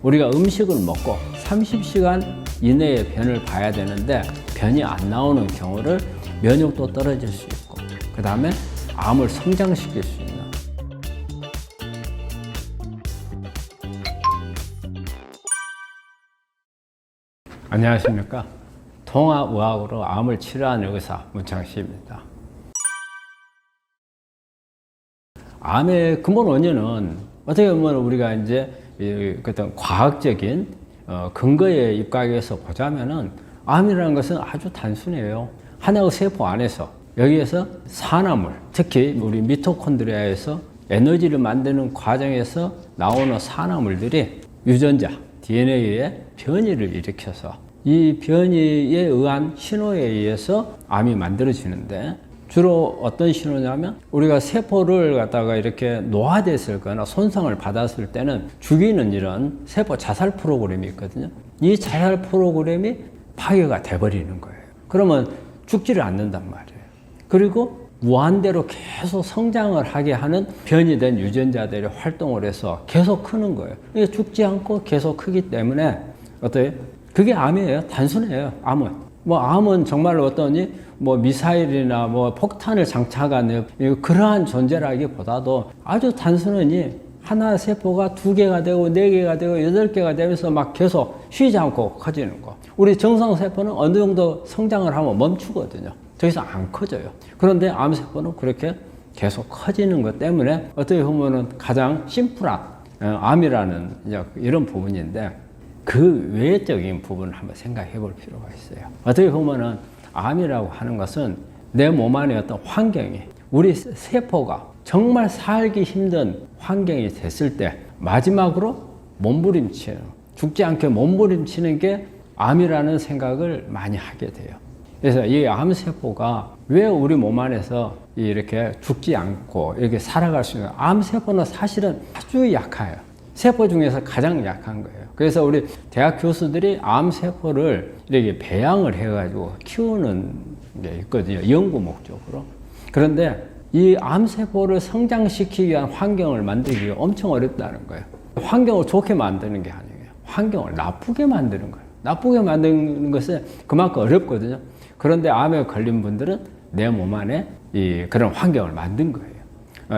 우리가 음식을 먹고 30시간 이내에 변을 봐야 되는데 변이 안 나오는 경우를 면역도 떨어질 수 있고 그 다음에 암을 성장시킬 수 있는 안녕하십니까. 통합의학으로 암을 치료하는 의사 문창식입니다. 암의 근본 원인은 어떻게 보면 우리가 이제 어떤 과학적인 근거에 입각해서 보자면은 암이라는 것은 아주 단순해요. 하나의 세포 안에서 여기에서 산화물, 특히 우리 미토콘드리아에서 에너지를 만드는 과정에서 나오는 산화물들이 유전자, DNA의 변이를 일으켜서 이 변이에 의한 신호에 의해서 암이 만들어지는데 주로 어떤 신호냐면 우리가 세포를 갖다가 이렇게 노화됐을 거나 손상을 받았을 때는 죽이는 이런 세포 자살 프로그램이 있거든요. 이 자살 프로그램이 파괴가 돼버리는 거예요. 그러면 죽지를 않는단 말이에요. 그리고 무한대로 계속 성장을 하게 하는 변이된 유전자들이 활동을 해서 계속 크는 거예요. 이게 죽지 않고 계속 크기 때문에 어때요? 그게 암이에요. 단순해요. 암은. 암은 정말로 어떠니? 미사일이나 폭탄을 장착한 그러한 존재라기보다도 아주 단순하니 하나 세포가 2개가 되고 4개가 되고 8개가 되면서 막 계속 쉬지 않고 커지는 거. 우리 정상 세포는 어느 정도 성장을 하면 멈추거든요. 더 이상 안 커져요. 그런데 암세포는 그렇게 계속 커지는 것 때문에 어떻게 보면은 가장 심플한 암이라는 이런 부분인데 그 외적인 부분을 한번 생각해 볼 필요가 있어요. 어떻게 보면은 암이라고 하는 것은 내 몸 안에 어떤 환경이 우리 세포가 정말 살기 힘든 환경이 됐을 때 마지막으로 몸부림치는 죽지 않게 몸부림치는 게 암이라는 생각을 많이 하게 돼요. 그래서 이 암세포가 왜 우리 몸 안에서 이렇게 죽지 않고 이렇게 살아갈 수 있는 암세포는 사실은 아주 약해요. 세포 중에서 가장 약한 거예요. 그래서 우리 대학 교수들이 암세포를 이렇게 배양을 해가지고 키우는 게 있거든요. 연구 목적으로. 그런데 이 암세포를 성장시키기 위한 환경을 만들기가 엄청 어렵다는 거예요. 환경을 좋게 만드는 게 아니에요. 환경을 나쁘게 만드는 거예요. 나쁘게 만드는 것은 그만큼 어렵거든요. 그런데 암에 걸린 분들은 내 몸 안에 그런 환경을 만든 거예요.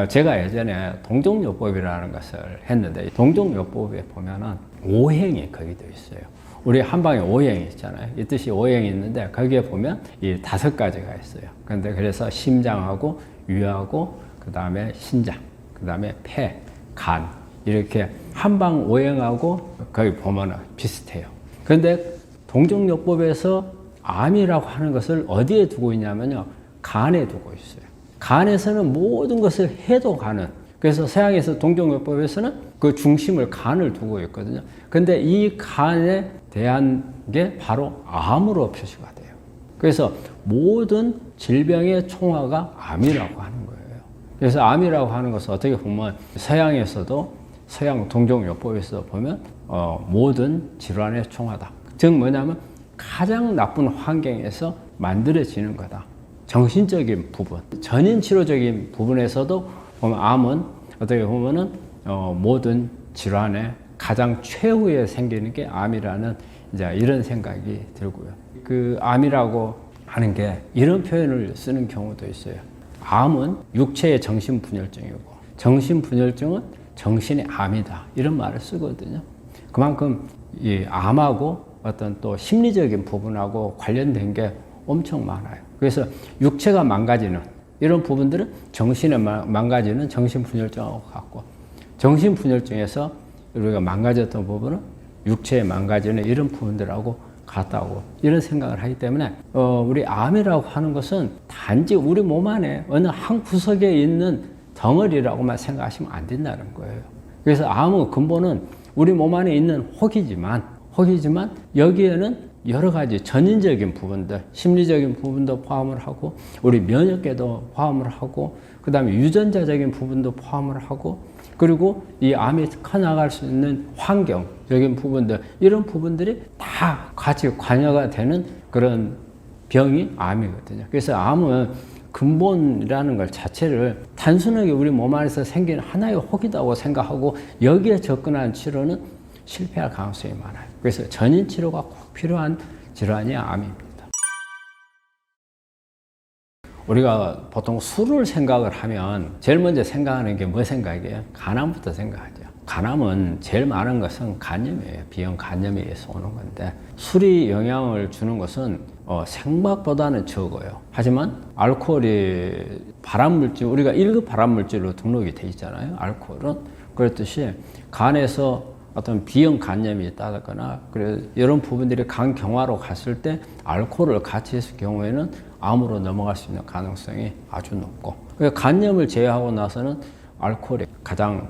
제가 예전에 동종요법이라는 것을 했는데 동종요법에 보면은 오행이 거기도 있어요. 우리 한방에 오행이 있잖아요. 이 뜻이 오행이 있는데 거기에 보면 이 5가지가 있어요. 그래서 심장하고 위하고 그 다음에 신장, 그 다음에 폐, 간 이렇게 한방 오행하고 거기 보면은 비슷해요. 그런데 동종요법에서 암이라고 하는 것을 어디에 두고 있냐면요, 간에 두고 있어요. 간에서는 모든 것을 해도 가는. 그래서 서양에서 동종요법에서는 그 중심을 간을 두고 있거든요. 근데 이 간에 대한 게 바로 암으로 표시가 돼요. 그래서 모든 질병의 총화가 암이라고 하는 거예요. 그래서 암이라고 하는 것은 어떻게 보면 서양에서도 서양 동종요법에서 보면 모든 질환의 총화다. 즉 뭐냐면 가장 나쁜 환경에서 만들어지는 거다. 정신적인 부분, 전인치료적인 부분에서도 보면 암은 어떻게 보면은 모든 질환의 가장 최후에 생기는 게 암이라는 이런 생각이 들고요. 그 암이라고 하는 게 이런 표현을 쓰는 경우도 있어요. 암은 육체의 정신분열증이고 정신분열증은 정신의 암이다. 이런 말을 쓰거든요. 그만큼 이 암하고 어떤 또 심리적인 부분하고 관련된 게 엄청 많아요. 그래서 육체가 망가지는 이런 부분들은 정신에 망가지는 정신분열증하고 같고 정신분열증에서 우리가 망가졌던 부분은 육체에 망가지는 이런 부분들하고 같다고 이런 생각을 하기 때문에 우리 암이라고 하는 것은 단지 우리 몸 안에 어느 한 구석에 있는 덩어리라고만 생각하시면 안 된다는 거예요. 그래서 암의 근본은 우리 몸 안에 있는 혹이지만 여기에는 여러 가지 전인적인 부분들, 심리적인 부분도 포함을 하고 우리 면역계도 포함을 하고 그 다음에 유전자적인 부분도 포함을 하고 그리고 이 암이 커나갈 수 있는 환경적인 부분들 이런 부분들이 다 같이 관여가 되는 그런 병이 암이거든요. 그래서 암은 근본이라는 걸 자체를 단순하게 우리 몸 안에서 생긴 하나의 혹이라고 생각하고 여기에 접근한 치료는 실패할 가능성이 많아요. 그래서 전인 치료가 꼭 필요한 질환이 암입니다. 우리가 보통 술을 생각을 하면 제일 먼저 생각하는 게 뭐 생각이에요? 간암부터 생각하죠. 간암은 제일 많은 것은 간염이에요. 비형 간염에 의해서 오는 건데 술이 영향을 주는 것은 생각보다는 적어요. 하지만 알코올이 발암물질, 우리가 1급 발암물질로 등록이 돼 있잖아요. 알코올은. 그렇듯이 간에서 어떤 비형 간염이 있다거나 이런 부분들이 간 경화로 갔을 때 알코올을 같이 했을 경우에는 암으로 넘어갈 수 있는 가능성이 아주 높고, 간염을 제외하고 나서는 알코올이 가장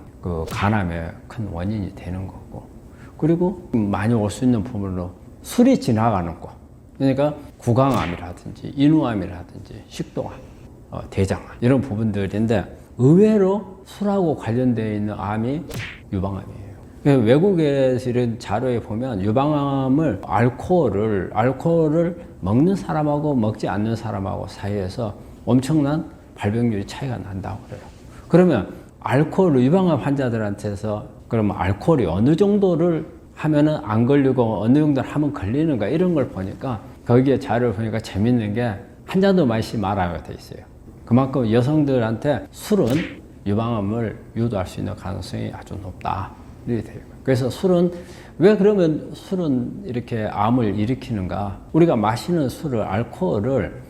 간암의 큰 원인이 되는 거고, 그리고 많이 올 수 있는 부분으로 술이 지나가는 거, 그러니까 구강암이라든지 인후암이라든지 식도암, 대장암 이런 부분들인데 의외로 술하고 관련되어 있는 암이 유방암이에요. 외국에서 이런 자료에 보면 유방암을 알코올을 먹는 사람하고 먹지 않는 사람하고 사이에서 엄청난 발병률이 차이가 난다고 그래요. 그러면 유방암 환자들한테서 그러면 알코올이 어느 정도를 하면은 안 걸리고 어느 정도를 하면 걸리는가 이런 걸 보니까 거기에 자료를 보니까 재밌는 게 한 잔도 마시지 말아야 돼 있어요. 그만큼 여성들한테 술은 유방암을 유도할 수 있는 가능성이 아주 높다. 이렇게 돼요. 그래서 왜 그러면 술은 이렇게 암을 일으키는가? 우리가 마시는 술을 알코올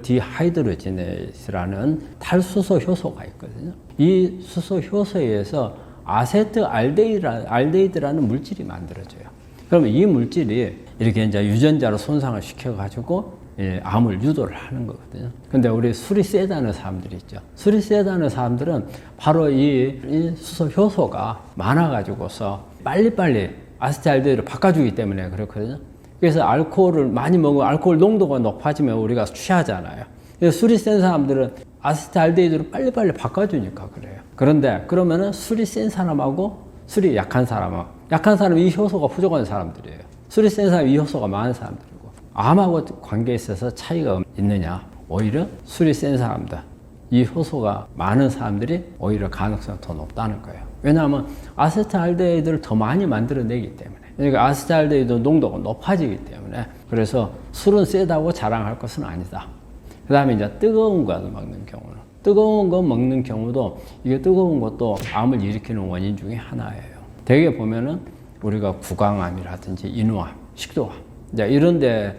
디하이드로지네이스라는 탈수소 효소가 있거든요. 이 수소 효소에 의해서 아세트알데히드라는 물질이 만들어져요. 그러면 이 물질이 이렇게 이제 유전자로 손상을 시켜가지고 암을 유도를 하는 거거든요. 근데 우리 술이 세다는 사람들이 있죠. 술이 세다는 사람들은 바로 이 수소 효소가 많아가지고서 빨리빨리 아세트알데히드를 바꿔주기 때문에 그렇거든요. 그래서 알코올을 많이 먹으면 알코올 농도가 높아지면 우리가 취하잖아요. 그래서 술이 센 사람들은 아세트알데히드를 빨리빨리 바꿔주니까 그래요. 그런데 그러면은 술이 센 사람하고 술이 약한 사람은 이 효소가 부족한 사람들이에요. 술이 센 사람이 이 효소가 많은 사람들이고, 암하고 관계에 있어서 차이가 있느냐? 오히려 술이 센 사람들, 이 효소가 많은 사람들이 오히려 가능성이 더 높다는 거예요. 왜냐하면 아세트알데히드를 더 많이 만들어내기 때문에, 그러니까 아세트알데히드 농도가 높아지기 때문에. 그래서 술은 세다고 자랑할 것은 아니다. 그 다음에 이제 뜨거운 거 먹는 경우는, 뜨거운 거 먹는 경우도 이게 뜨거운 것도 암을 일으키는 원인 중에 하나예요. 대개 보면은 우리가 구강암이라든지 인후암, 식도암 이제 이런데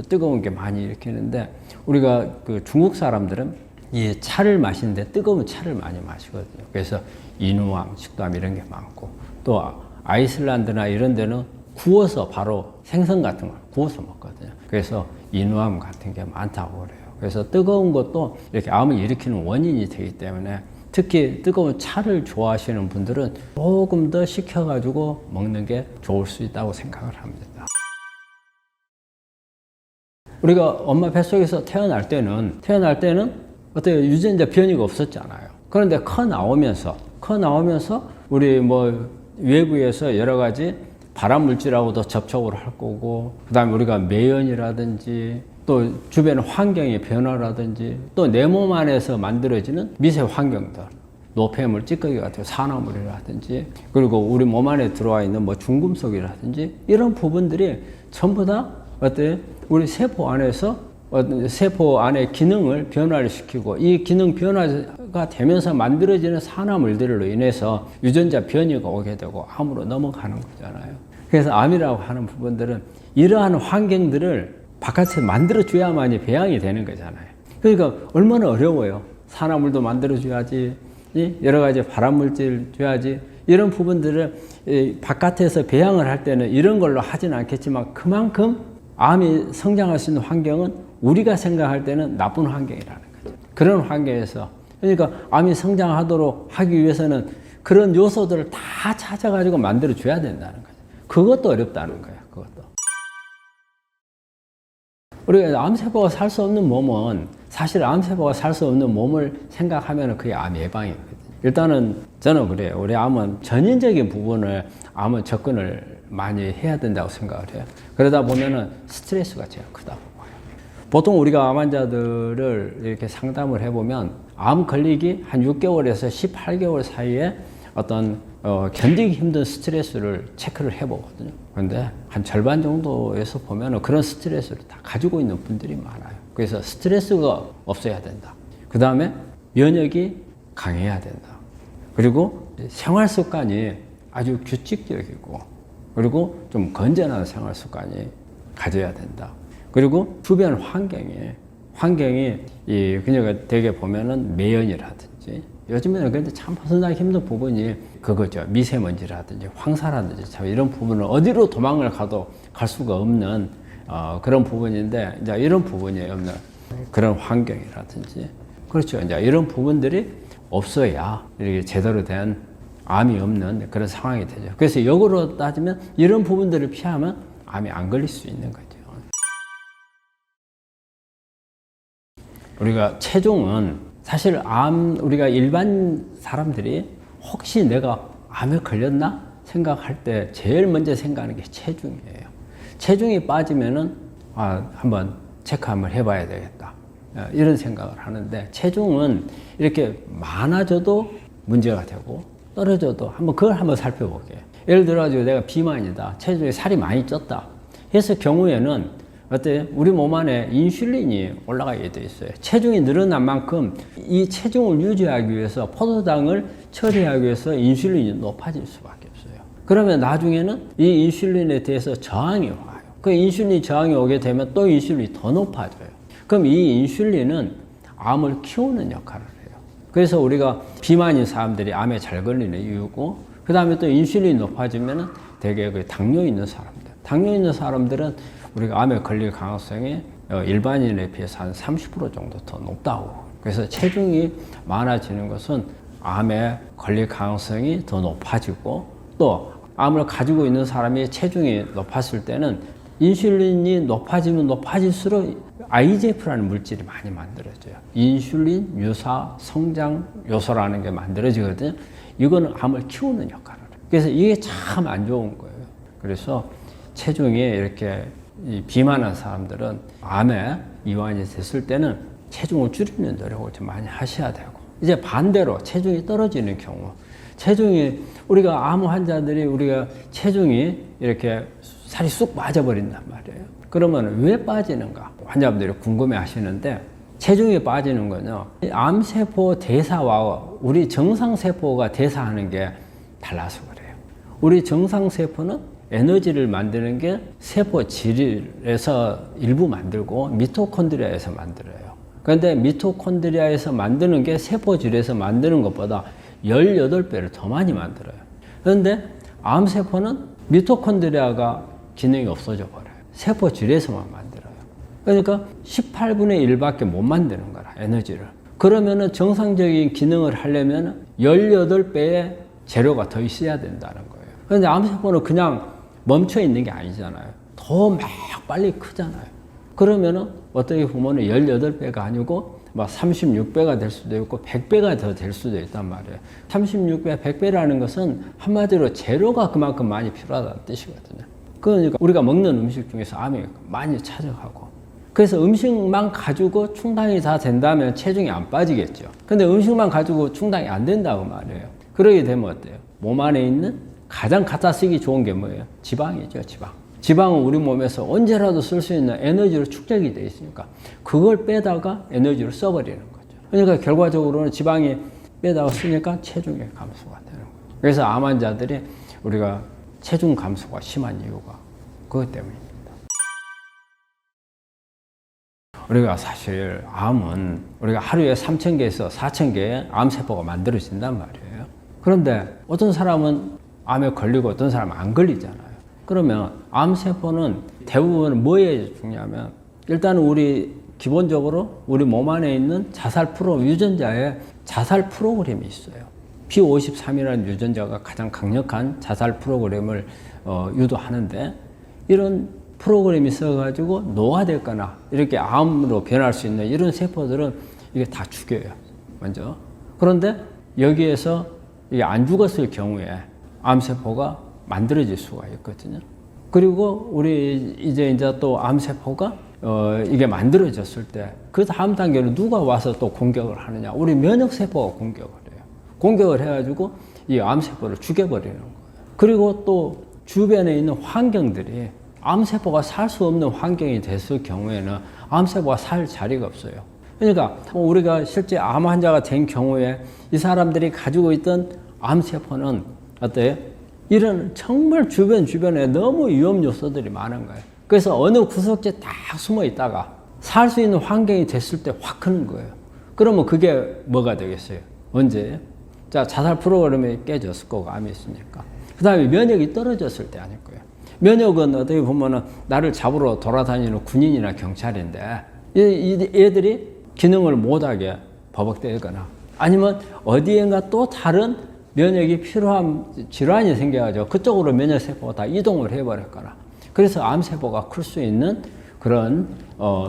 뜨거운 게 많이 일으키는데, 우리가 중국 사람들은 이 차를 마시는데 뜨거운 차를 많이 마시거든요. 그래서 인후암, 식도암 이런 게 많고, 또 아이슬란드나 이런 데는 구워서 바로 생선 같은 걸 구워서 먹거든요. 그래서 인후암 같은 게 많다고 그래요. 그래서 뜨거운 것도 이렇게 암을 일으키는 원인이 되기 때문에 특히 뜨거운 차를 좋아하시는 분들은 조금 더 식혀가지고 먹는 게 좋을 수 있다고 생각을 합니다. 우리가 엄마 뱃속에서 태어날 때는 어떻게 유전자 변이가 없었잖아요. 그런데 커 나오면서 우리 외부에서 여러 가지 발암 물질하고도 접촉을 할 거고, 그다음에 우리가 매연이라든지 또 주변 환경의 변화라든지 또 내 몸 안에서 만들어지는 미세 환경들, 노폐물, 찌꺼기 같은 산화물이라든지, 그리고 우리 몸 안에 들어와 있는 중금속이라든지 이런 부분들이 전부 다 우리 세포 안에서 세포 안의 기능을 변화를 시키고, 이 기능 변화가 되면서 만들어지는 산화물들로 인해서 유전자 변이가 오게 되고 암으로 넘어가는 거잖아요. 그래서 암이라고 하는 부분들은 이러한 환경들을 바깥에서 만들어줘야만이 배양이 되는 거잖아요. 그러니까 얼마나 어려워요. 산화물도 만들어줘야지, 여러 가지 발암물질 줘야지. 이런 부분들을 바깥에서 배양을 할 때는 이런 걸로 하진 않겠지만, 그만큼 암이 성장할 수 있는 환경은 우리가 생각할 때는 나쁜 환경이라는 거죠. 그런 환경에서, 그러니까 암이 성장하도록 하기 위해서는 그런 요소들을 다 찾아가지고 만들어줘야 된다는 거죠. 그것도 어렵다는 거예요. 그것도. 우리가 암세포가 살 수 없는 몸은, 사실 암세포가 살 수 없는 몸을 생각하면 그게 암 예방이거든요. 일단은 저는 그래요. 우리 암은 전인적인 부분을 암은 접근을 많이 해야 된다고 생각을 해요. 그러다 보면은 스트레스가 제일 크다고 봐요. 보통 우리가 암 환자들을 이렇게 상담을 해보면 암 걸리기 한 6개월에서 18개월 사이에 어떤 견디기 힘든 스트레스를 체크를 해보거든요. 그런데 한 절반 정도에서 보면은 그런 스트레스를 다 가지고 있는 분들이 많아요. 그래서 스트레스가 없어야 된다. 그 다음에 면역이 강해야 된다. 그리고 생활 습관이 아주 규칙적이고, 그리고 좀 건전한 생활 습관이 가져야 된다. 그리고 주변 환경이 그녀가 되게 보면은 매연이라든지, 요즘에는 근데 참 벗어나기 힘든 부분이 그거죠. 미세먼지라든지 황사라든지 참 이런 부분은 어디로 도망을 가도 갈 수가 없는 그런 부분인데, 이제 이런 부분이 없는 그런 환경이라든지, 그렇죠. 이제 이런 부분들이 없어야 이렇게 제대로 된 암이 없는 그런 상황이 되죠. 그래서 역으로 따지면 이런 부분들을 피하면 암이 안 걸릴 수 있는 거죠. 우리가 체중은 사실 우리가 일반 사람들이 혹시 내가 암에 걸렸나 생각할 때 제일 먼저 생각하는 게 체중이에요. 체중이 빠지면은 한번 체크 한번 해봐야 되겠다, 이런 생각을 하는데, 체중은 이렇게 많아져도 문제가 되고 떨어져도 그걸 한번 살펴볼게요. 예를 들어가지고 내가 비만이다, 체중에 살이 많이 쪘다 했을 경우에는 우리 몸 안에 인슐린이 올라가게 돼 있어요. 체중이 늘어난 만큼 이 체중을 유지하기 위해서, 포도당을 처리하기 위해서 인슐린이 높아질 수밖에 없어요. 그러면 나중에는 이 인슐린에 대해서 저항이 와요. 그 인슐린 저항이 오게 되면 또 인슐린이 더 높아져요. 그럼 이 인슐린은 암을 키우는 역할을 해요. 그래서 우리가 비만인 사람들이 암에 잘 걸리는 이유고, 그 다음에 또 인슐린이 높아지면 되게 당뇨 있는 사람들은 우리가 암에 걸릴 가능성이 일반인에 비해서 한 30% 정도 더 높다고. 그래서 체중이 많아지는 것은 암에 걸릴 가능성이 더 높아지고, 또 암을 가지고 있는 사람이 체중이 높았을 때는 인슐린이 높아지면 높아질수록 IGF라는 물질이 많이 만들어져요. 인슐린 유사 성장 요소라는 게 만들어지거든요. 이거는 암을 키우는 역할을 해요. 그래서 이게 참 안 좋은 거예요. 그래서 체중이 이렇게 비만한 사람들은 암에 이완이 됐을 때는 체중을 줄이는 노력을 좀 많이 하셔야 되고, 이제 반대로 체중이 떨어지는 경우, 우리가 암 환자들이 우리가 체중이 이렇게 살이 쑥 빠져버린단 말이에요. 그러면 왜 빠지는가? 환자분들이 궁금해 하시는데, 체중이 빠지는 건요, 암세포 대사와 우리 정상세포가 대사하는 게 달라서 그래요. 우리 정상세포는 에너지를 만드는 게 세포질에서 일부 만들고 미토콘드리아에서 만들어요. 그런데 미토콘드리아에서 만드는 게 세포질에서 만드는 것보다 18배를 더 많이 만들어요. 그런데 암세포는 미토콘드리아가 기능이 없어져 버려요. 세포질에서만 만들어요. 그러니까 18분의 1밖에 못 만드는 거라, 에너지를. 그러면은 정상적인 기능을 하려면 18배의 재료가 더 있어야 된다는 거예요. 그런데 암세포는 그냥 멈춰 있는 게 아니잖아요. 더 막 빨리 크잖아요. 그러면은 어떻게 보면은 18배가 아니고 막 36배가 될 수도 있고 100배가 더 될 수도 있단 말이에요. 36배, 100배라는 것은 한마디로 재료가 그만큼 많이 필요하다는 뜻이거든요. 그러니까 우리가 먹는 음식 중에서 암이 많이 찾아가고, 그래서 음식만 가지고 충당이 다 된다면 체중이 안 빠지겠죠. 근데 음식만 가지고 충당이 안 된다고 말이에요. 그러게 되면 어때요? 몸 안에 있는 가장 갖다 쓰기 좋은 게 뭐예요? 지방이죠, 지방. 지방은 우리 몸에서 언제라도 쓸 수 있는 에너지로 축적이 되어 있으니까 그걸 빼다가 에너지를 써버리는 거죠. 그러니까 결과적으로는 지방이 빼다가 쓰니까 체중의 감소가 되는 거죠. 그래서 암 환자들이 우리가 체중 감소가 심한 이유가 그것 때문입니다. 우리가 사실 암은 우리가 하루에 3,000개에서 4,000개의 암세포가 만들어진단 말이에요. 그런데 어떤 사람은 암에 걸리고 어떤 사람은 안 걸리잖아요. 그러면 암세포는 대부분 뭐에 죽냐면, 일단은 기본적으로 우리 몸 안에 있는 유전자에 자살 프로그램이 있어요. P53이라는 유전자가 가장 강력한 자살 프로그램을 유도하는데, 이런 프로그램이 있어가지고 노화됐거나 이렇게 암으로 변할 수 있는 이런 세포들은 이게 다 죽여요, 먼저. 그런데 여기에서 이게 안 죽었을 경우에 암세포가 만들어질 수가 있거든요. 그리고 우리 이제 또 암세포가 이게 만들어졌을 때 그 다음 단계는 누가 와서 또 공격을 하느냐? 우리 면역세포가 공격을 해요. 공격을 해가지고 이 암세포를 죽여버리는 거예요. 그리고 또 주변에 있는 환경들이 암세포가 살 수 없는 환경이 됐을 경우에는 암세포가 살 자리가 없어요. 그러니까 우리가 실제 암 환자가 된 경우에 이 사람들이 가지고 있던 암세포는 어때요? 이런 정말 주변에 너무 위험 요소들이 많은 거예요. 그래서 어느 구석지에 딱 숨어 있다가 살 수 있는 환경이 됐을 때 확 크는 거예요. 그러면 그게 뭐가 되겠어요? 언제? 자, 자살 프로그램이 깨졌을 거고, 암이 있으니까. 그 다음에 면역이 떨어졌을 때 아닐 거예요. 면역은 어떻게 보면은 나를 잡으러 돌아다니는 군인이나 경찰인데, 얘들이 기능을 못하게 버벅대거나, 아니면 어디엔가 또 다른 면역이 필요한 질환이 생겨가지고 그쪽으로 면역세포가 다 이동을 해버렸거나, 그래서 암세포가 클 수 있는 그런,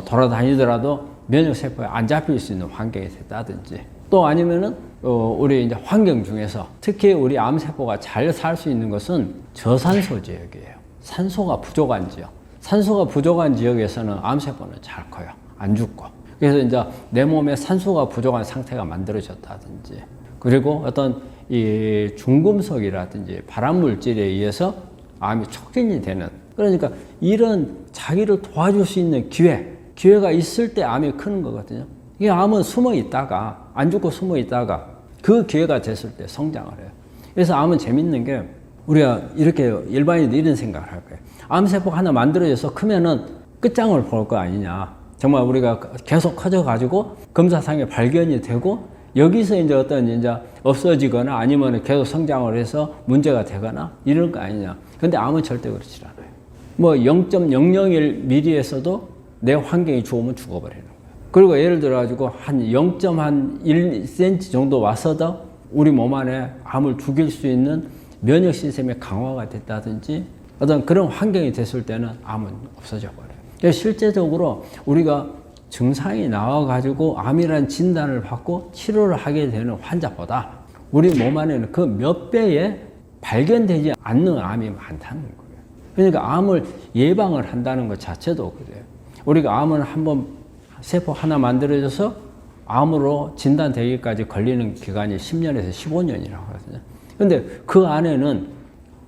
돌아다니더라도 면역세포에 안 잡힐 수 있는 환경이 됐다든지, 또 아니면은, 우리 이제 환경 중에서 특히 우리 암세포가 잘 살 수 있는 것은 저산소 지역이에요. 산소가 부족한 지역. 산소가 부족한 지역에서는 암세포는 잘 커요. 안 죽고. 그래서 이제 내 몸에 산소가 부족한 상태가 만들어졌다든지, 그리고 어떤 이 중금속이라든지 발암물질에 의해서 암이 촉진이 되는, 그러니까 이런 자기를 도와줄 수 있는 기회가 있을 때 암이 크는 거거든요. 이 암은 숨어 있다가, 안 죽고 숨어 있다가 그 기회가 됐을 때 성장을 해요. 그래서 암은 재밌는 게, 우리가 이렇게 일반인들이 이런 생각을 할 거예요. 암세포가 하나 만들어져서 크면은 끝장을 볼 거 아니냐. 정말 우리가 계속 커져가지고 검사상에 발견이 되고, 여기서 이제 어떤 이제 없어지거나 아니면 계속 성장을 해서 문제가 되거나 이럴 거 아니냐. 근데 암은 절대 그렇지 않아요. 뭐 0.001mm에서도 내 환경이 좋으면 죽어버리는 거예요. 그리고 예를 들어가지고 한 0.1cm 정도 와서도 우리 몸 안에 암을 죽일 수 있는 면역 시스템의 강화가 됐다든지 어떤 그런 환경이 됐을 때는 암은 없어져 버려요. 그래서 실제적으로 우리가 증상이 나와가지고 암이라는 진단을 받고 치료를 하게 되는 환자보다 우리 몸 안에는 그 몇 배에 발견되지 않는 암이 많다는 거예요. 그러니까 암을 예방을 한다는 것 자체도 그래요. 우리가 암은 한번 세포 하나 만들어져서 암으로 진단되기까지 걸리는 기간이 10년에서 15년이라고 하거든요. 근데 그 안에는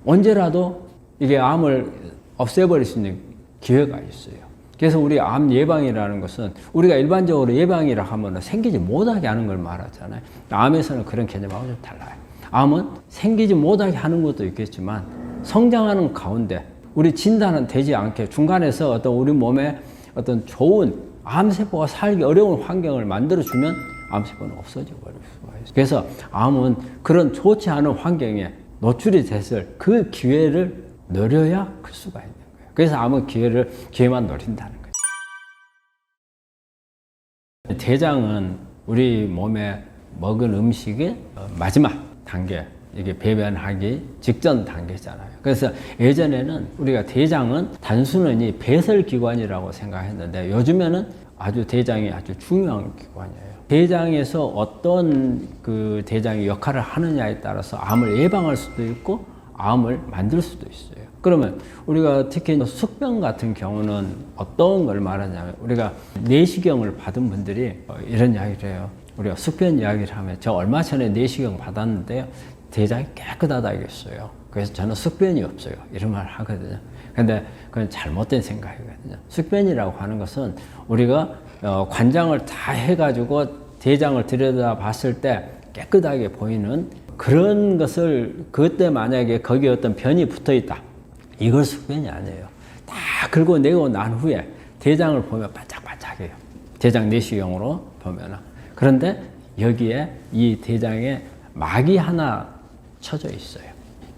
언제라도 이게 암을 없애버릴 수 있는 기회가 있어요. 그래서 우리 암 예방이라는 것은 우리가 일반적으로 예방이라 하면 생기지 못하게 하는 걸 말하잖아요. 암에서는 그런 개념하고 좀 달라요. 암은 생기지 못하게 하는 것도 있겠지만 성장하는 가운데 우리 진단은 되지 않게 중간에서 어떤 우리 몸에 어떤 좋은 암세포가 살기 어려운 환경을 만들어주면 암세포는 없어져 버릴 수가 있어요. 그래서 암은 그런 좋지 않은 환경에 노출이 됐을 그 기회를 노려야 클 수가 있는 거예요. 그래서 암은 기회만 노린다는 거예요. 대장은 우리 몸에 먹은 음식의 마지막 단계, 이게 배변하기 직전 단계잖아요. 그래서 예전에는 우리가 대장은 단순히 배설기관이라고 생각했는데 요즘에는 아주 대장이 아주 중요한 기관이에요. 대장에서 어떤 그 대장이 역할을 하느냐에 따라서 암을 예방할 수도 있고 암을 만들 수도 있어요. 그러면 우리가 특히 숙변 같은 경우는 어떤 걸 말하냐면 우리가 내시경을 받은 분들이 이런 이야기를 해요. 우리가 숙변 이야기를 하면 저 얼마 전에 내시경 받았는데요. 대장이 깨끗하다고 했어요. 그래서 저는 숙변이 없어요. 이런 말 하거든요. 근데 그건 잘못된 생각이거든요. 숙변이라고 하는 것은 우리가 관장을 다 해가지고 대장을 들여다 봤을 때 깨끗하게 보이는 그런 것을 그때 만약에 거기에 어떤 변이 붙어 있다. 이걸 숙변이 아니에요. 다 긁어내고 난 후에 대장을 보면 반짝반짝해요. 대장 내시경으로 보면. 그런데 여기에 이 대장에 막이 하나 쳐져 있어요.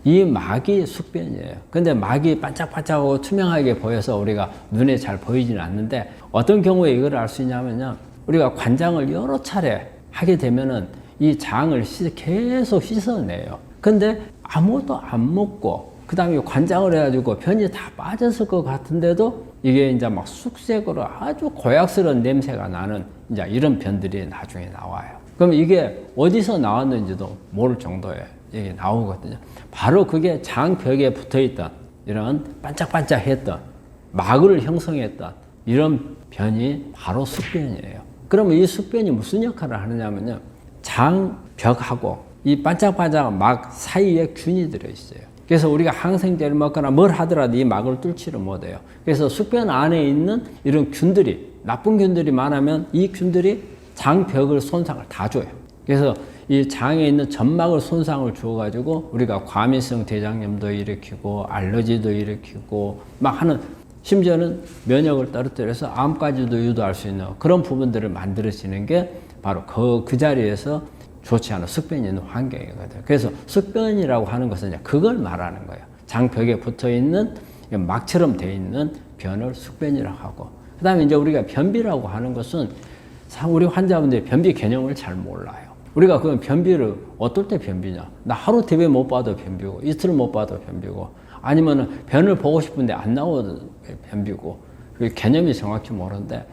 이 막이 숙변이에요. 근데 막이 반짝반짝하고 투명하게 보여서 우리가 눈에 잘 보이지는 않는데 어떤 경우에 이걸 알 수 있냐면요. 우리가 관장을 여러 차례 하게 되면은 이 장을 계속 씻어내요. 근데 아무것도 안 먹고 그 다음에 관장을 해가지고 변이 다 빠졌을 것 같은데도 이게 이제 막 쑥색으로 아주 고약스러운 냄새가 나는 이제 이런 변들이 나중에 나와요. 그럼 이게 어디서 나왔는지도 모를 정도에 이게 나오거든요. 바로 그게 장벽에 붙어있던 이런 반짝반짝했던 막을 형성했던 이런 변이 바로 숙변이에요. 그러면 이 숙변이 무슨 역할을 하느냐면요. 장벽하고 이 반짝반짝 막 사이에 균이 들어있어요. 그래서 우리가 항생제를 먹거나 뭘 하더라도 이 막을 뚫지를 못해요. 그래서 숙변 안에 있는 이런 균들이, 나쁜 균들이 많으면 이 균들이 장벽을 손상을 다 줘요. 그래서 이 장에 있는 점막을 손상을 주어가지고 우리가 과민성 대장염도 일으키고 알러지도 일으키고 막 하는, 심지어는 면역을 떨어뜨려서 암까지도 유도할 수 있는 그런 부분들을 만들어지는 게 바로 그 자리에서 좋지 않은 숙변이 있는 환경이거든요. 그래서 숙변이라고 하는 것은 이제 그걸 말하는 거예요. 장벽에 붙어 있는 막처럼 돼 있는 변을 숙변이라고 하고, 그 다음에 이제 우리가 변비라고 하는 것은 우리 환자분들이 변비 개념을 잘 몰라요. 우리가 그럼 변비를 어떨 때 변비냐? 나 하루 TV 못 봐도 변비고, 이틀 못 봐도 변비고, 아니면은 변을 보고 싶은데 안 나오도 변비고, 그 개념이 정확히 모르는데,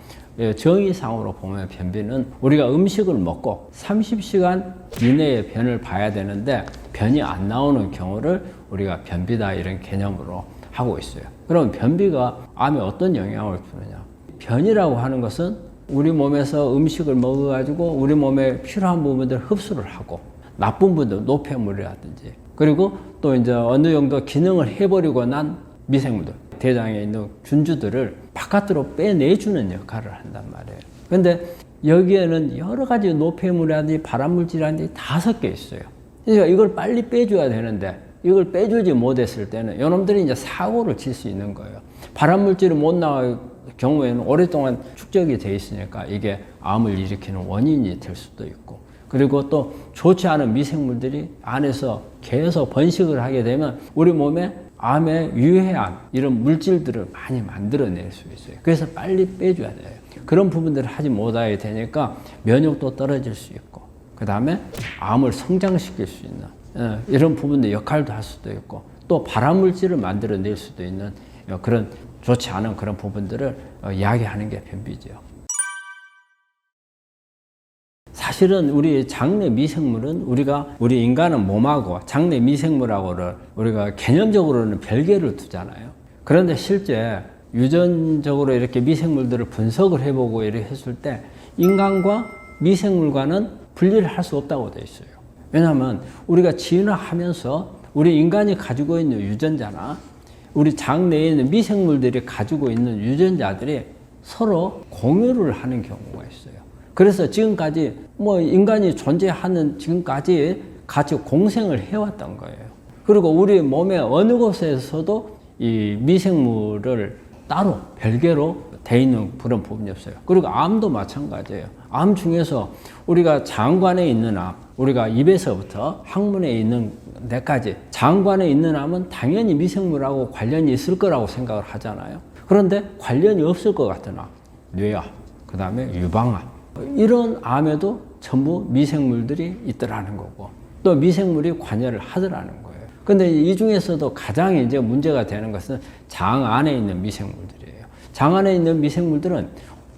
정의상으로 보면 변비는 우리가 음식을 먹고 30시간 이내에 변을 봐야 되는데 변이 안 나오는 경우를 우리가 변비다 이런 개념으로 하고 있어요. 그럼 변비가 암에 어떤 영향을 주느냐? 변이라고 하는 것은 우리 몸에서 음식을 먹어가지고 우리 몸에 필요한 부분들을 흡수를 하고, 나쁜 부분들, 노폐물이라든지, 그리고 또 이제 어느 정도 기능을 해버리고 난 미생물들, 대장에 있는 균주들을 바깥으로 빼내주는 역할을 한단 말이에요. 근데 여기에는 여러 가지 노폐물이라든지 발암물질이라든지 다 섞여 있어요. 그러니까 이걸 빨리 빼줘야 되는데 이걸 빼주지 못했을 때는 이놈들이 이제 사고를 칠 수 있는 거예요. 발암물질이 못 나올 경우에는 오랫동안 축적이 돼 있으니까 이게 암을 일으키는 원인이 될 수도 있고, 그리고 또 좋지 않은 미생물들이 안에서 계속 번식을 하게 되면 우리 몸에 암에 유해한 이런 물질들을 많이 만들어낼 수 있어요. 그래서 빨리 빼줘야 돼요. 그런 부분들을 하지 못하게 되니까 면역도 떨어질 수 있고, 그 다음에 암을 성장시킬 수 있는 이런 부분의 역할도 할 수도 있고, 또 발암물질을 만들어낼 수도 있는 그런 좋지 않은 그런 부분들을 이야기하는 게 변비죠. 사실은 우리 장내 미생물은 우리 인간은 몸하고 장내 미생물하고를 우리가 개념적으로는 별개를 두잖아요. 그런데 실제 유전적으로 이렇게 미생물들을 분석을 해보고 이렇게 했을 때 인간과 미생물과는 분리를 할 수 없다고 되어 있어요. 왜냐하면 우리가 진화하면서 우리 인간이 가지고 있는 유전자나 우리 장내에 있는 미생물들이 가지고 있는 유전자들이 서로 공유를 하는 경우가 있어요. 그래서 지금까지 인간이 존재하는 지금까지 같이 공생을 해왔던 거예요. 그리고 우리 몸의 어느 곳에서도 이 미생물을 따로 별개로 돼 있는 그런 부분이 없어요. 그리고 암도 마찬가지예요. 암 중에서 우리가 장관에 있는 암, 우리가 입에서부터 항문에 있는 데까지 장관에 있는 암은 당연히 미생물하고 관련이 있을 거라고 생각을 하잖아요. 그런데 관련이 없을 것 같은 암, 뇌암, 그 다음에 유방암, 이런 암에도 전부 미생물들이 있더라는 거고, 또 미생물이 관여를 하더라는 거예요. 근데 이 중에서도 가장 이제 문제가 되는 것은 장 안에 있는 미생물들이에요. 장 안에 있는 미생물들은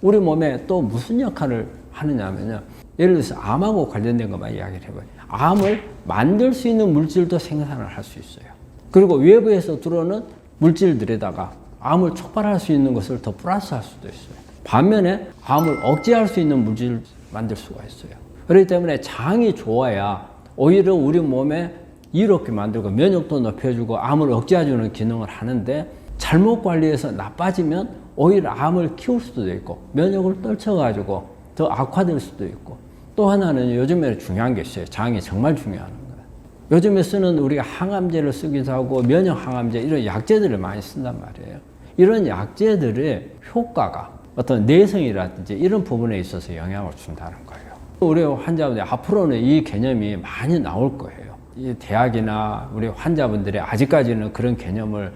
우리 몸에 또 무슨 역할을 하느냐면요. 예를 들어서 암하고 관련된 것만 이야기를 해봐요. 암을 만들 수 있는 물질도 생산을 할 수 있어요. 그리고 외부에서 들어오는 물질들에다가 암을 촉발할 수 있는 것을 더 플러스할 수도 있어요. 반면에 암을 억제할 수 있는 물질을 만들 수가 있어요. 그렇기 때문에 장이 좋아야 오히려 우리 몸에 이롭게 만들고 면역도 높여주고 암을 억제해주는 기능을 하는데, 잘못 관리해서 나빠지면 오히려 암을 키울 수도 있고 면역을 떨쳐가지고 더 악화될 수도 있고, 또 하나는 요즘에 중요한 게 있어요. 장이 정말 중요한 거예요. 요즘에 쓰는 우리가 항암제를 쓰기도 하고 면역 항암제 이런 약제들을 많이 쓴단 말이에요. 이런 약제들의 효과가 어떤 내성이라든지 이런 부분에 있어서 영향을 준다는 거예요. 우리 환자분들 앞으로는 이 개념이 많이 나올 거예요. 이 대학이나 우리 환자분들이 아직까지는 그런 개념을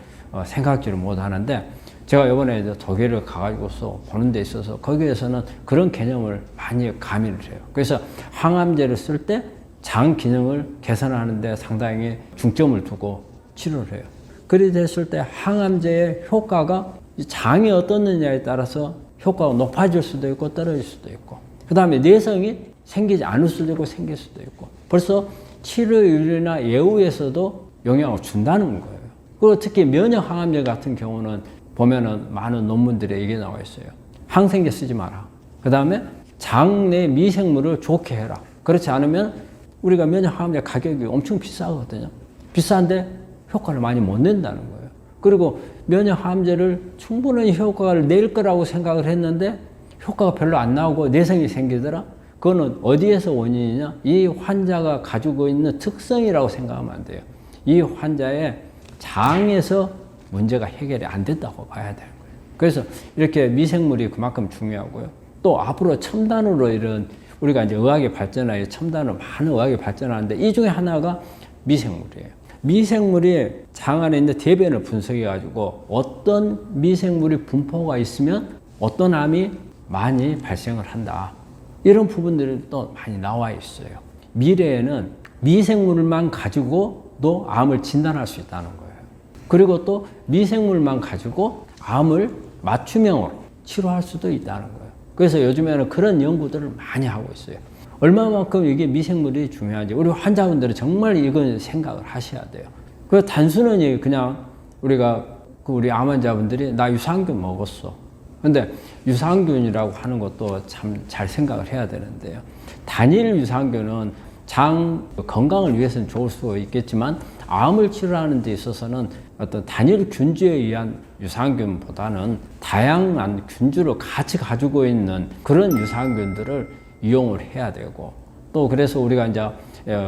생각지를 못하는데, 제가 이번에 이제 독일을 가가지고서 보는 데 있어서 거기에서는 그런 개념을 많이 가미를 해요. 그래서 항암제를 쓸 때 장 기능을 개선하는 데 상당히 중점을 두고 치료를 해요. 그리 됐을 때 항암제의 효과가 장이 어떻느냐에 따라서 효과가 높아질 수도 있고 떨어질 수도 있고, 그 다음에 내성이 생기지 않을 수도 있고 생길 수도 있고, 벌써 치료율이나 예후에서도 영향을 준다는 거예요. 그리고 특히 면역 항암제 같은 경우는 보면은 많은 논문들에 이게 나와 있어요. 항생제 쓰지 마라. 그 다음에 장내 미생물을 좋게 해라. 그렇지 않으면 우리가 면역항암제 가격이 엄청 비싸거든요. 비싼데 효과를 많이 못 낸다는 거예요. 그리고 면역항암제를 충분히 효과를 낼 거라고 생각을 했는데 효과가 별로 안 나오고 내성이 생기더라. 그거는 어디에서 원인이냐? 이 환자가 가지고 있는 특성이라고 생각하면 안 돼요. 이 환자의 장에서 문제가 해결이 안 됐다고 봐야 되는 거예요. 그래서 이렇게 미생물이 그만큼 중요하고요. 또 앞으로 첨단으로 이런 우리가 이제 의학이 발전하여 첨단으로 많은 의학이 발전하는데 이 중에 하나가 미생물이에요. 미생물이 장 안에 있는 대변을 분석해 가지고 어떤 미생물이 분포가 있으면 어떤 암이 많이 발생을 한다. 이런 부분들이 또 많이 나와 있어요. 미래에는 미생물만 가지고도 암을 진단할 수 있다는 거예요. 그리고 또 미생물만 가지고 암을 맞춤형으로 치료할 수도 있다는 거예요. 그래서 요즘에는 그런 연구들을 많이 하고 있어요. 얼마만큼 이게 미생물이 중요한지 우리 환자분들은 정말 이건 생각을 하셔야 돼요. 그 단순히 그냥 우리가 우리 암 환자분들이 나 유산균 먹었어. 근데 유산균이라고 하는 것도 참 잘 생각을 해야 되는데요. 단일 유산균은 장 건강을 위해서는 좋을 수 있겠지만 암을 치료하는 데 있어서는 어떤 단일 균주에 의한 유산균보다는 다양한 균주를 같이 가지고 있는 그런 유산균들을 이용을 해야 되고 또 그래서 우리가 이제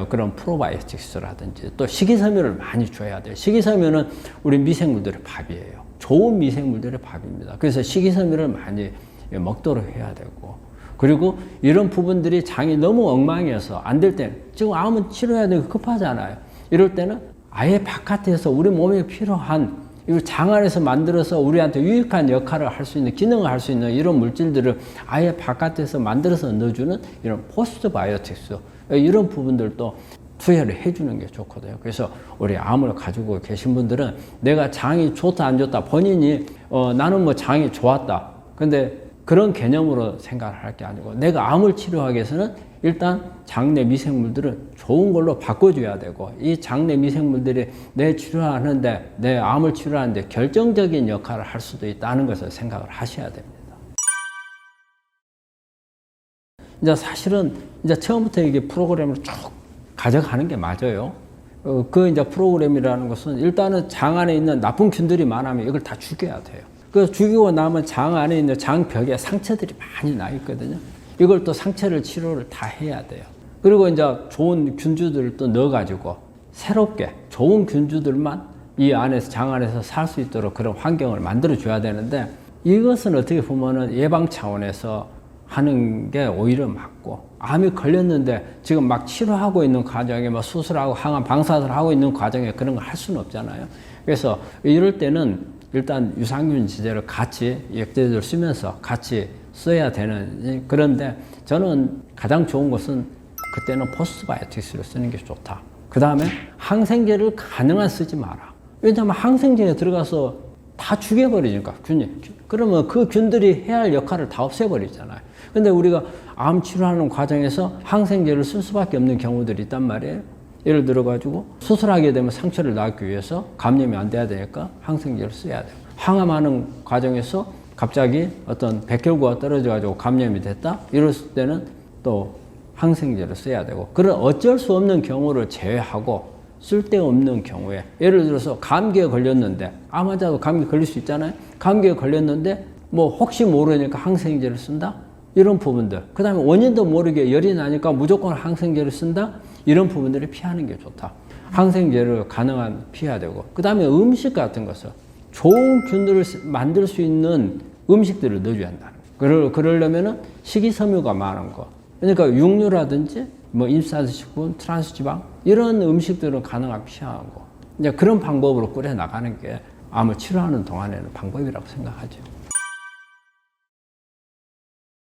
그런 프로바이오틱스라든지 또 식이섬유를 많이 줘야 돼요. 식이섬유는 우리 미생물들의 밥이에요. 좋은 미생물들의 밥입니다. 그래서 식이섬유를 많이 먹도록 해야 되고 그리고 이런 부분들이 장이 너무 엉망해서 안 될 때는 지금 암은 치료해야 되고 급하잖아요. 이럴 때는 아예 바깥에서 우리 몸에 필요한 이걸 장 안에서 만들어서 우리한테 유익한 역할을 할 수 있는 기능을 할 수 있는 이런 물질들을 아예 바깥에서 만들어서 넣어주는 이런 포스트바이오틱스 이런 부분들도 투여를 해주는 게 좋거든요. 그래서 우리 암을 가지고 계신 분들은 내가 장이 좋다 안 좋다 본인이 나는 뭐 장이 좋았다. 근데 그런 개념으로 생각을 할 게 아니고 내가 암을 치료하기 위해서는 일단 장내 미생물들은 좋은 걸로 바꿔줘야 되고 이 장내 미생물들이 내 치료하는데 내 암을 치료하는데 결정적인 역할을 할 수도 있다는 것을 생각을 하셔야 됩니다. 이제 사실은 이제 처음부터 이게 프로그램을 쭉 가져가는 게 맞아요. 그 이제 프로그램이라는 것은 일단은 장 안에 있는 나쁜 균들이 많으면 이걸 다 죽여야 돼요. 그 죽이고 나면 장 안에 있는 장벽에 상처들이 많이 나 있거든요. 이걸 또 상처를 치료를 다 해야 돼요. 그리고 이제 좋은 균주들을 또 넣어가지고 새롭게 좋은 균주들만 이 안에서 장 안에서 살 수 있도록 그런 환경을 만들어 줘야 되는데 이것은 어떻게 보면은 예방 차원에서 하는 게 오히려 맞고 암이 걸렸는데 지금 막 치료하고 있는 과정에 뭐 수술하고 항암 방사선을 하고 있는 과정에 그런 걸 할 수는 없잖아요. 그래서 이럴 때는 일단 유산균 지제를 같이 약제를 쓰면서 같이 써야 되는 그런데 저는 가장 좋은 것은 그때는 포스트바이오틱스를 쓰는 게 좋다. 그 다음에 항생제를 가능한 쓰지 마라. 왜냐하면 항생제에 들어가서 다 죽여버리니까 균이. 그러면 그 균들이 해야 할 역할을 다 없애버리잖아요. 근데 우리가 암 치료하는 과정에서 항생제를 쓸 수밖에 없는 경우들이 있단 말이에요. 예를 들어가지고 수술하게 되면 상처를 낫기 위해서 감염이 안 돼야 되니까 항생제를 써야 돼요. 항암하는 과정에서 갑자기 어떤 백혈구가 떨어져가지고 감염이 됐다? 이랬을 때는 또 항생제를 써야 되고 그런 어쩔 수 없는 경우를 제외하고 쓸데없는 경우에 예를 들어서 감기에 걸렸는데 암 환자도 감기 걸릴 수 있잖아요. 감기에 걸렸는데 뭐 혹시 모르니까 항생제를 쓴다? 이런 부분들. 그 다음에 원인도 모르게 열이 나니까 무조건 항생제를 쓴다? 이런 부분들을 피하는 게 좋다. 항생제를 가능한 피해야 되고 그 다음에 음식 같은 것을 좋은 균들을 만들 수 있는 음식들을 넣어줘야 한다는 거예요. 그러려면은 식이섬유가 많은 거. 그러니까 육류라든지 뭐 임산식품, 트랜스지방 이런 음식들은 가능한 피하고 이제 그런 방법으로 꾸려 나가는 게 암을 치료하는 동안에는 방법이라고 생각하죠.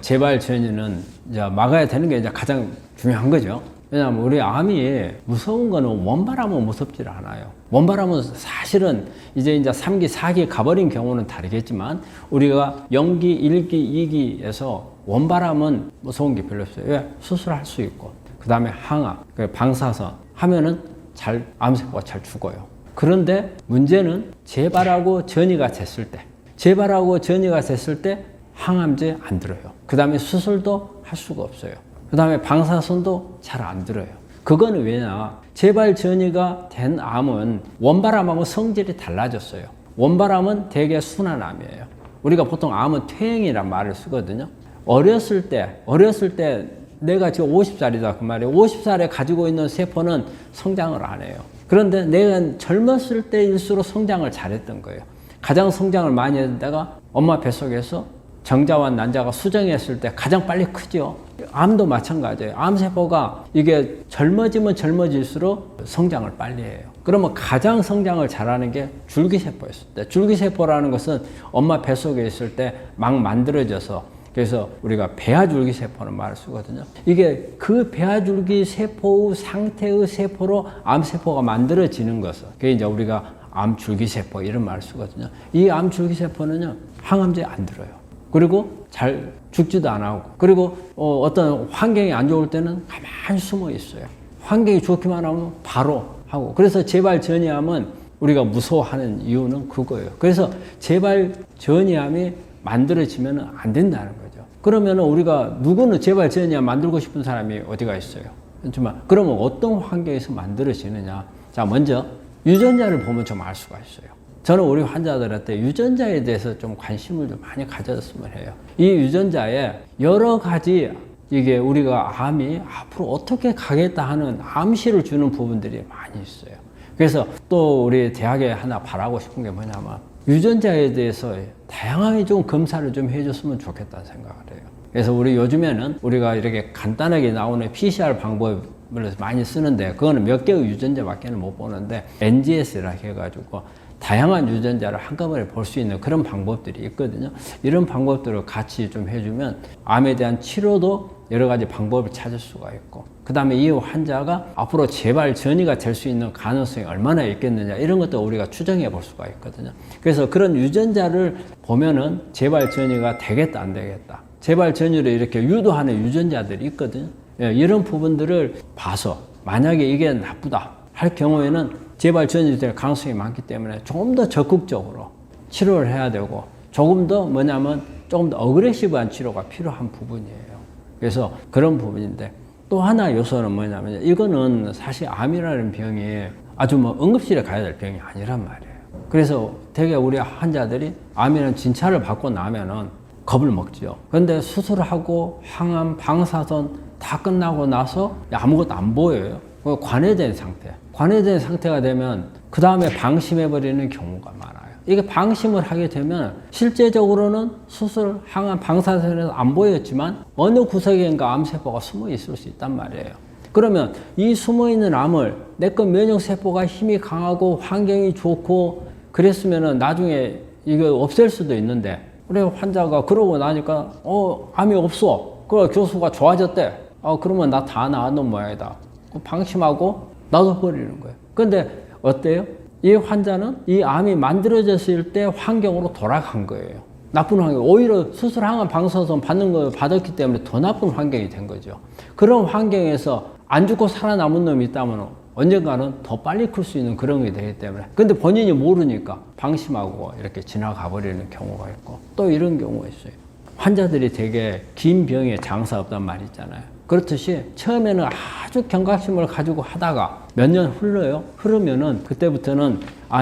재발 전이는 이제 막아야 되는 게 이제 가장 중요한 거죠. 왜냐하면 우리 암이 무서운 거는 원발암은 무섭지 않아요. 원발암은 사실은 이제 3기, 4기 가버린 경우는 다르겠지만 우리가 0기, 1기, 2기에서 원발암은 무서운 게 별로 없어요. 왜? 수술할 수 있고 그 다음에 항암, 방사선 하면은 암세포가 잘 죽어요. 그런데 문제는 재발하고 전이가 됐을 때 항암제 안 들어요. 그 다음에 수술도 할 수가 없어요. 그 다음에 방사선도 잘 안 들어요. 그거는 왜냐? 재발 전이가 된 암은 원발암하고 성질이 달라졌어요. 원발암은 대개 순환암이에요. 우리가 보통 암은 퇴행이란 말을 쓰거든요. 어렸을 때 내가 지금 50살이다 그 말이에요. 50살에 가지고 있는 세포는 성장을 안 해요. 그런데 내가 젊었을 때일수록 성장을 잘했던 거예요. 가장 성장을 많이 했던 때가 엄마 뱃속에서 정자와 난자가 수정했을 때 가장 빨리 크죠. 암도 마찬가지예요. 암세포가 이게 젊어지면 젊어질수록 성장을 빨리 해요. 그러면 가장 성장을 잘하는 게 줄기세포였을 때. 줄기세포라는 것은 엄마 뱃속에 있을 때 막 만들어져서, 그래서 우리가 배아줄기세포는 말을 쓰거든요. 이게 그 배아줄기세포의 상태의 세포로 암세포가 만들어지는 것은, 그게 이제 우리가 암줄기세포 이런 말을 쓰거든요. 이 암줄기세포는요, 항암제 안 들어요. 그리고 잘 죽지도 안 하고, 그리고 어떤 환경이 안 좋을 때는 가만히 숨어 있어요. 환경이 좋기만 하면 바로 하고. 그래서 재발 전이암은 우리가 무서워하는 이유는 그거예요. 그래서 재발 전이암이 만들어지면 안 된다는 거죠. 그러면 우리가 누구는 재발 전이암 만들고 싶은 사람이 어디가 있어요? 그렇지만 그러면 어떤 환경에서 만들어지느냐? 자, 먼저 유전자를 보면 좀 알 수가 있어요. 저는 우리 환자들한테 유전자에 대해서 좀 관심을 좀 많이 가졌으면 해요. 이 유전자에 여러 가지 이게 우리가 암이 앞으로 어떻게 가겠다 하는 암시를 주는 부분들이 많이 있어요. 그래서 또 우리 대학에 하나 바라고 싶은 게 뭐냐면 유전자에 대해서 다양하게 좀 검사를 좀 해줬으면 좋겠다는 생각을 해요. 그래서 우리 요즘에는 우리가 이렇게 간단하게 나오는 PCR 방법을 많이 쓰는데 그거는 몇 개의 유전자밖에 못 보는데 NGS라 해가지고 다양한 유전자를 한꺼번에 볼 수 있는 그런 방법들이 있거든요. 이런 방법들을 같이 좀 해주면 암에 대한 치료도 여러 가지 방법을 찾을 수가 있고, 그 다음에 이 환자가 앞으로 재발 전이가 될 수 있는 가능성이 얼마나 있겠느냐, 이런 것도 우리가 추정해 볼 수가 있거든요. 그래서 그런 유전자를 보면은 재발 전이가 되겠다 안 되겠다, 재발 전이를 이렇게 유도하는 유전자들이 있거든요. 이런 부분들을 봐서 만약에 이게 나쁘다 할 경우에는 재발 전이 될 가능성이 많기 때문에 조금 더 적극적으로 치료를 해야 되고, 조금 더 뭐냐면 조금 더 어그레시브한 치료가 필요한 부분이에요. 그래서 그런 부분인데, 또 하나 요소는 뭐냐면 이거는 사실 암이라는 병이 아주 뭐 응급실에 가야 될 병이 아니란 말이에요. 그래서 되게 우리 환자들이 암이라는 진찰을 받고 나면은 겁을 먹죠. 그런데 수술하고 항암, 방사선 다 끝나고 나서 아무것도 안 보여요. 관해된 상태. 관해된 상태가 되면 그 다음에 방심해버리는 경우가 많아요. 이게 방심을 하게 되면 실제적으로는 수술, 항암, 방사선에서 안 보였지만 어느 구석인가 암세포가 숨어 있을 수 있단 말이에요. 그러면 이 숨어있는 암을 내거 면역세포가 힘이 강하고 환경이 좋고 그랬으면은 나중에 이거 없앨 수도 있는데, 우리 환자가 그러고 나니까 암이 없어. 그래 교수가 좋아졌대. 그러면 나 다 나았는 모양이다. 방심하고 놔둬버리는 거예요. 근데 어때요? 이 환자는 이 암이 만들어졌을 때 환경으로 돌아간 거예요. 나쁜 환경. 오히려 수술, 항암, 방사선 받는 걸 받았기 때문에 더 나쁜 환경이 된 거죠. 그런 환경에서 안 죽고 살아남은 놈이 있다면 언젠가는 더 빨리 클 수 있는 그런 게 되기 때문에, 근데 본인이 모르니까 방심하고 이렇게 지나가 버리는 경우가 있고, 또 이런 경우가 있어요. 환자들이 되게 긴 병에 장사 없단 말이 있잖아요. 그렇듯이 처음에는 아주 경각심을 가지고 하다가 몇 년 흐르면은 그때부터는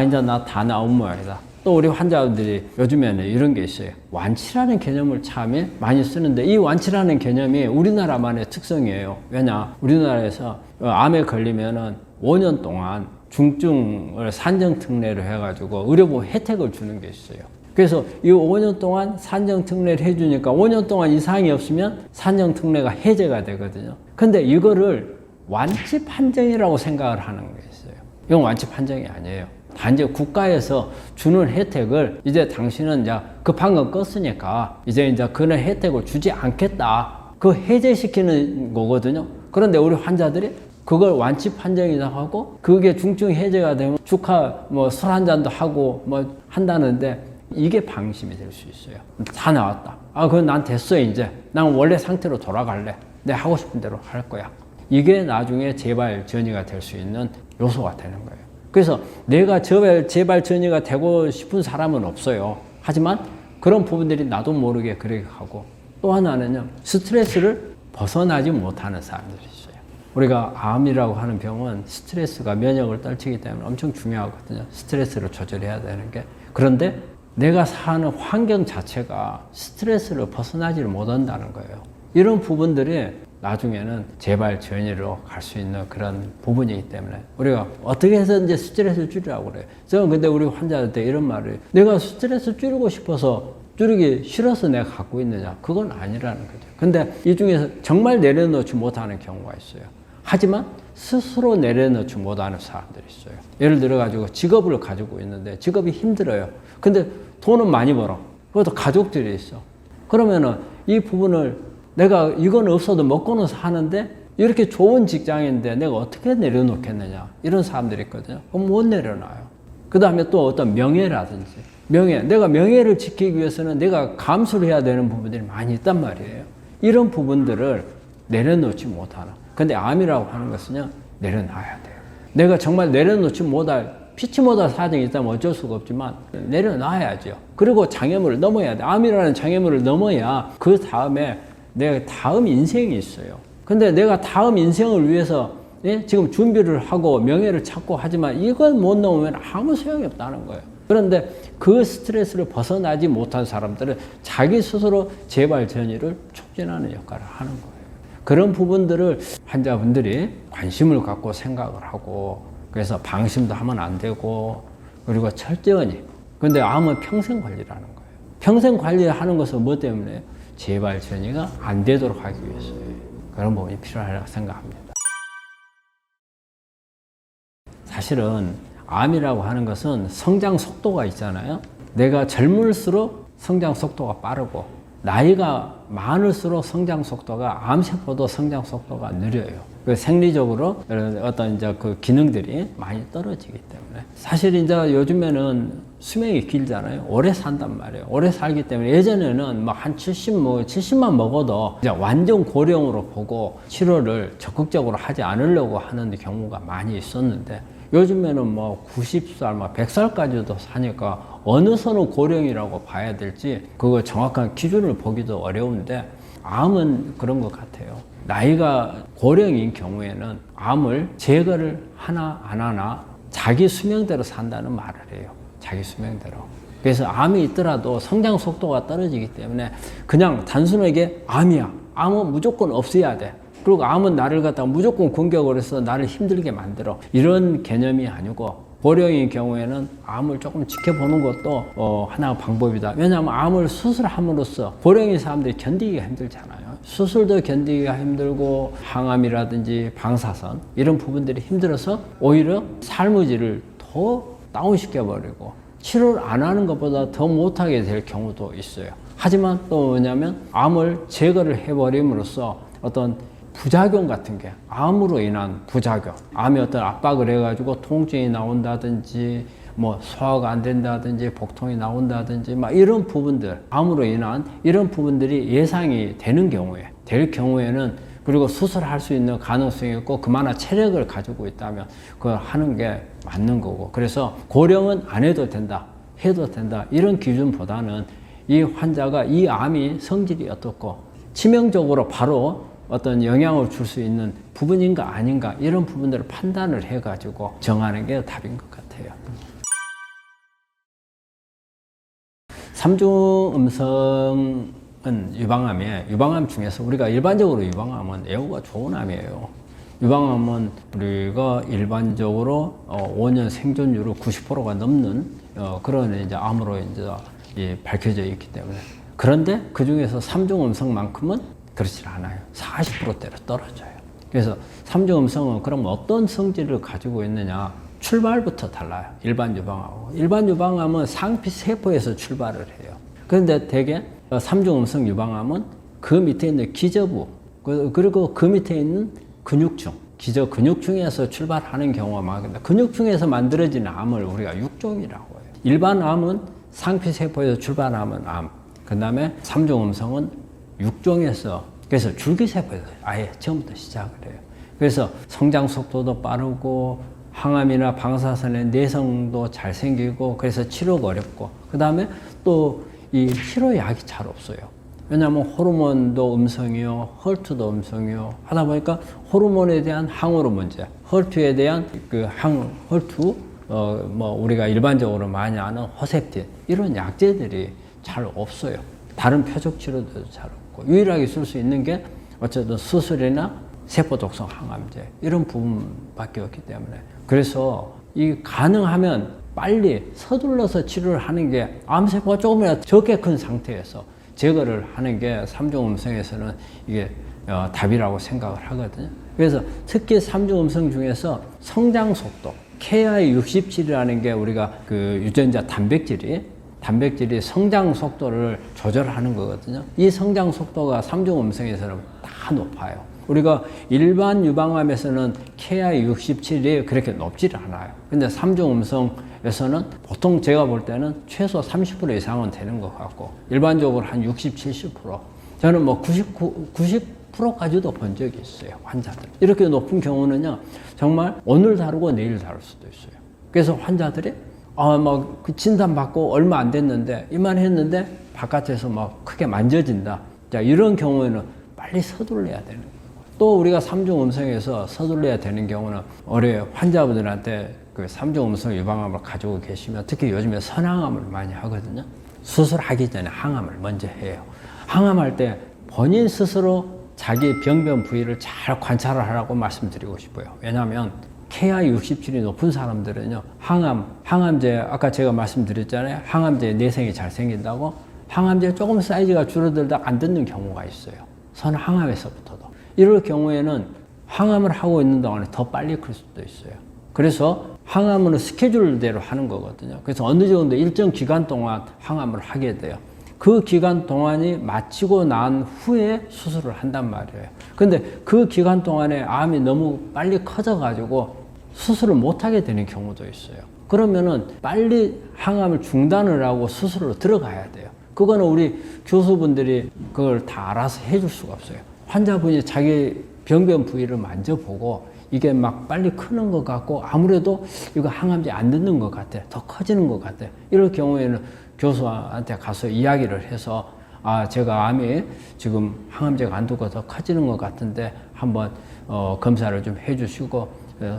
이제 나 다 나온 모양이다. 또 우리 환자들이 요즘에는 이런 게 있어요. 완치라는 개념을 참 많이 쓰는데, 이 완치라는 개념이 우리나라만의 특성이에요. 왜냐? 우리나라에서 암에 걸리면은 5년 동안 중증을 산정특례를 해가지고 의료보험 혜택을 주는 게 있어요. 그래서 이 5년 동안 산정특례를 해주니까 5년 동안 이상이 없으면 산정특례가 해제가 되거든요. 근데 이거를 완치 판정이라고 생각을 하는 게 있어요. 이건 완치 판정이 아니에요. 단지 국가에서 주는 혜택을 이제 당신은 이제 급한 건 껐으니까 이제 그런 혜택을 주지 않겠다. 그 해제시키는 거거든요. 그런데 우리 환자들이 그걸 완치 판정이다 하고, 그게 중증 해제가 되면 축하 술 한 잔도 하고 한다는데, 이게 방심이 될 수 있어요. 다 나왔다. 그건 난 됐어 이제. 난 원래 상태로 돌아갈래. 내가 하고 싶은 대로 할 거야. 이게 나중에 재발 전이가 될 수 있는 요소가 되는 거예요. 그래서 내가 재발 전이가 되고 싶은 사람은 없어요. 하지만 그런 부분들이 나도 모르게 그렇게 하고, 또 하나는요, 스트레스를 벗어나지 못하는 사람들이 있어요. 우리가 암이라고 하는 병은 스트레스가 면역을 떨치기 때문에 엄청 중요하거든요. 스트레스를 조절해야 되는 게. 그런데 내가 사는 환경 자체가 스트레스를 벗어나지를 못한다는 거예요. 이런 부분들이 나중에는 재발 전이로 갈 수 있는 그런 부분이기 때문에 우리가 어떻게 해서 이제 스트레스를 줄이라고 그래요. 저는 근데 우리 환자한테 이런 말을 해요. 내가 스트레스 줄이고 싶어서 줄이기 싫어서 내가 갖고 있느냐? 그건 아니라는 거죠. 근데 이 중에서 정말 내려놓지 못하는 경우가 있어요. 하지만 스스로 내려놓지 못하는 사람들이 있어요. 예를 들어가지고 직업을 가지고 있는데 직업이 힘들어요. 근데 돈은 많이 벌어. 그것도 가족들이 있어. 그러면은 이 부분을 내가 이건 없어도 먹고는 사는데 이렇게 좋은 직장인데 내가 어떻게 내려놓겠느냐. 이런 사람들이 있거든요. 그럼 못 내려놔요. 그 다음에 또 어떤 명예라든지. 내가 명예를 지키기 위해서는 내가 감수를 해야 되는 부분들이 많이 있단 말이에요. 이런 부분들을 내려놓지 못하는. 근데 암이라고 하는 것은요, 내려놔야 돼요. 내가 정말 내려놓지 못할, 피치 못할 사정이 있다면 어쩔 수가 없지만, 내려놔야죠. 그리고 장애물을 넘어야 돼. 암이라는 장애물을 넘어야 그 다음에 내 다음 인생이 있어요. 근데 내가 다음 인생을 위해서 지금 준비를 하고 명예를 찾고 하지만 이걸 못 넘으면 아무 소용이 없다는 거예요. 그런데 그 스트레스를 벗어나지 못한 사람들은 자기 스스로 재발 전이를 촉진하는 역할을 하는 거예요. 그런 부분들을 환자분들이 관심을 갖고 생각을 하고 그래서 방심도 하면 안 되고 그리고 철저히 근데 암은 평생 관리라는 거예요. 평생 관리하는 것은 뭐 때문에? 재발 전이가 안 되도록 하기 위해서요. 그런 부분이 필요하다고 생각합니다. 사실은 암이라고 하는 것은 성장 속도가 있잖아요. 내가 젊을수록 성장 속도가 빠르고 나이가 많을수록 성장 속도가 암세포도 성장 속도가 느려요. 그 생리적으로 어떤 이제 그 기능들이 많이 떨어지기 때문에 사실 이제 요즘에는 수명이 길잖아요. 오래 산단 말이에요. 오래 살기 때문에 예전에는 뭐 한 70만 먹어도 이제 완전 고령으로 보고 치료를 적극적으로 하지 않으려고 하는 경우가 많이 있었는데 요즘에는 뭐 90살, 100살까지도 사니까 어느 선은 고령이라고 봐야 될지 그거 정확한 기준을 보기도 어려운데 암은 그런 것 같아요. 나이가 고령인 경우에는 암을 제거를 하나 안 하나 자기 수명대로 산다는 말을 해요. 자기 수명대로. 그래서 암이 있더라도 성장 속도가 떨어지기 때문에 그냥 단순하게 암이야. 암은 무조건 없애야 돼. 그리고 암은 나를 갖다가 무조건 공격을 해서 나를 힘들게 만들어. 이런 개념이 아니고 고령인 경우에는 암을 조금 지켜보는 것도 하나의 방법이다. 왜냐하면 암을 수술함으로써 고령인 사람들이 견디기가 힘들잖아요. 수술도 견디기가 힘들고 항암이라든지 방사선 이런 부분들이 힘들어서 오히려 삶의 질을 더 다운시켜버리고 치료를 안 하는 것보다 더 못하게 될 경우도 있어요. 하지만 또 뭐냐면 암을 제거를 해버림으로써 어떤 부작용 같은 게 암으로 인한 부작용, 암이 어떤 압박을 해가지고 통증이 나온다든지 뭐 소화가 안 된다든지 복통이 나온다든지 막 이런 부분들, 암으로 인한 이런 부분들이 예상이 되는 경우에 될 경우에는 그리고 수술할 수 있는 가능성이 있고 그만한 체력을 가지고 있다면 그걸 하는 게 맞는 거고 그래서 고령은 안 해도 된다, 해도 된다 이런 기준보다는 이 환자가 이 암이 성질이 어떻고 치명적으로 바로 어떤 영향을 줄 수 있는 부분인가 아닌가 이런 부분들을 판단을 해가지고 정하는 게 답인 것 같아요. 삼중음성은 유방암 중에서 우리가 일반적으로 유방암은 애호가 좋은 암이에요. 유방암은 우리가 일반적으로 5년 생존율을 90%가 넘는 그런 이제 암으로 이제 밝혀져 있기 때문에 그런데 그 중에서 삼중음성만큼은 그렇지 않아요. 40%대로 떨어져요. 그래서 삼중음성은 그럼 어떤 성질을 가지고 있느냐? 출발부터 달라요. 일반 유방암하고. 일반 유방암은 상피세포에서 출발을 해요. 그런데 대개 삼중음성 유방암은 그 밑에 있는 기저부 그리고 그 밑에 있는 근육층 기저 근육층에서 출발하는 경우가 많은데 근육층에서 만들어지는 암을 우리가 육종이라고 해요. 일반 암은 상피세포에서 출발하는 암 그 다음에 삼중음성은 육종에서 그래서 줄기세포에서 아예 처음부터 시작을 해요. 그래서 성장 속도도 빠르고 항암이나 방사선의 내성도 잘 생기고 그래서 치료가 어렵고 그 다음에 또 이 치료약이 잘 없어요. 왜냐하면 호르몬도 음성이요, 헐트도 음성이요. 하다 보니까 호르몬에 대한 항우로 문제, 헐트에 대한 헐트, 우리가 일반적으로 많이 아는 호셉틴, 이런 약제들이 잘 없어요. 다른 표적 치료도 잘 없고, 유일하게 쓸 수 있는 게 어쨌든 수술이나 세포독성 항암제, 이런 부분밖에 없기 때문에. 그래서 이 가능하면 빨리 서둘러서 치료를 하는 게, 암세포가 조금이라도 적게 큰 상태에서 제거를 하는 게 3중 음성에서는 이게 답이라고 생각을 하거든요. 그래서 특히 3중 음성 중에서 성장 속도, KI67이라는 게 우리가 그 유전자 단백질이 성장 속도를 조절하는 거거든요. 이 성장 속도가 3중 음성에서는 다 높아요. 우리가 일반 유방암에서는 KI67이 그렇게 높지를 않아요. 근데 3중 음성에서는 보통 제가 볼 때는 최소 30% 이상은 되는 것 같고, 일반적으로 한 60, 70%. 저는 뭐 90%까지도 본 적이 있어요, 환자들. 이렇게 높은 경우는요, 정말 오늘 다루고 내일 다룰 수도 있어요. 그래서 환자들이 그 진단받고 얼마 안 됐는데, 이만했는데 바깥에서 막 크게 만져진다. 자, 이런 경우에는 빨리 서둘러야 되는 거예요. 또 우리가 3중 음성에서 서둘러야 되는 경우는 우리 환자분들한테 그 3중 음성 유방암을 가지고 계시면, 특히 요즘에 선항암을 많이 하거든요. 수술하기 전에 항암을 먼저 해요. 항암할 때 본인 스스로 자기 병변 부위를 잘 관찰을 하라고 말씀드리고 싶어요. 왜냐하면 KI67이 높은 사람들은요, 항암제, 아까 제가 말씀드렸잖아요. 항암제 내생이 잘 생긴다고. 항암제 조금 사이즈가 줄어들다 안 듣는 경우가 있어요. 선항암에서부터도. 이럴 경우에는 항암을 하고 있는 동안에 더 빨리 클 수도 있어요. 그래서 항암은 스케줄대로 하는 거거든요. 그래서 어느 정도 일정 기간 동안 항암을 하게 돼요. 그 기간 동안이 마치고 난 후에 수술을 한단 말이에요. 근데 그 기간 동안에 암이 너무 빨리 커져가지고 수술을 못하게 되는 경우도 있어요. 그러면은 빨리 항암을 중단을 하고 수술로 들어가야 돼요. 그거는 우리 교수분들이 그걸 다 알아서 해줄 수가 없어요. 환자분이 자기 병변 부위를 만져보고 이게 막 빨리 크는 것 같고, 아무래도 이거 항암제 안 듣는 것 같아, 더 커지는 것 같아, 이럴 경우에는 교수한테 가서 이야기를 해서, 제가 암이 지금 항암제가 안 듣고 더 커지는 것 같은데 한번 검사를 좀 해주시고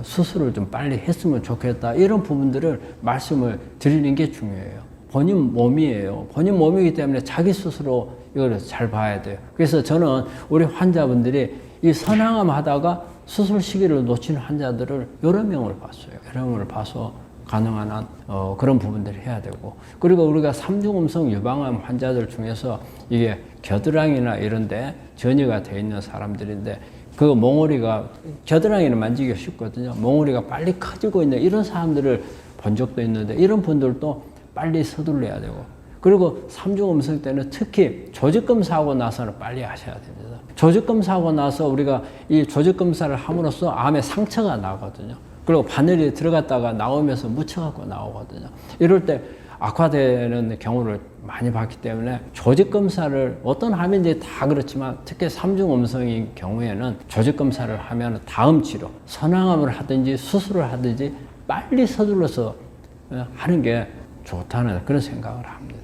수술을 좀 빨리 했으면 좋겠다, 이런 부분들을 말씀을 드리는 게 중요해요. 본인 몸이에요. 본인 몸이기 때문에 자기 스스로 이걸 잘 봐야 돼요. 그래서 저는 우리 환자분들이 이 선항암 하다가 수술 시기를 놓치는 환자들을 여러 명을 봤어요. 여러 명을 봐서 가능한 한 그런 부분들을 해야 되고, 그리고 우리가 3중 음성 유방암 환자들 중에서 이게 겨드랑이나 이런 데 전이가 돼 있는 사람들인데, 그 몽우리가, 겨드랑이는 만지기가 쉽거든요. 몽우리가 빨리 커지고 있는 이런 사람들을 본 적도 있는데, 이런 분들도 빨리 서둘러야 되고, 그리고 3중 음성 때는 특히 조직검사 하고 나서는 빨리 하셔야 됩니다. 조직검사 하고 나서 우리가 이 조직검사를 함으로써 암에 상처가 나거든요. 그리고 바늘이 들어갔다가 나오면서 묻혀갖고 나오거든요. 이럴 때 악화되는 경우를 많이 봤기 때문에 조직검사를, 어떤 암인지 다 그렇지만 특히 3중 음성인 경우에는 조직검사를 하면 다음 치료, 선항암을 하든지 수술을 하든지 빨리 서둘러서 하는 게 좋다는 그런 생각을 합니다.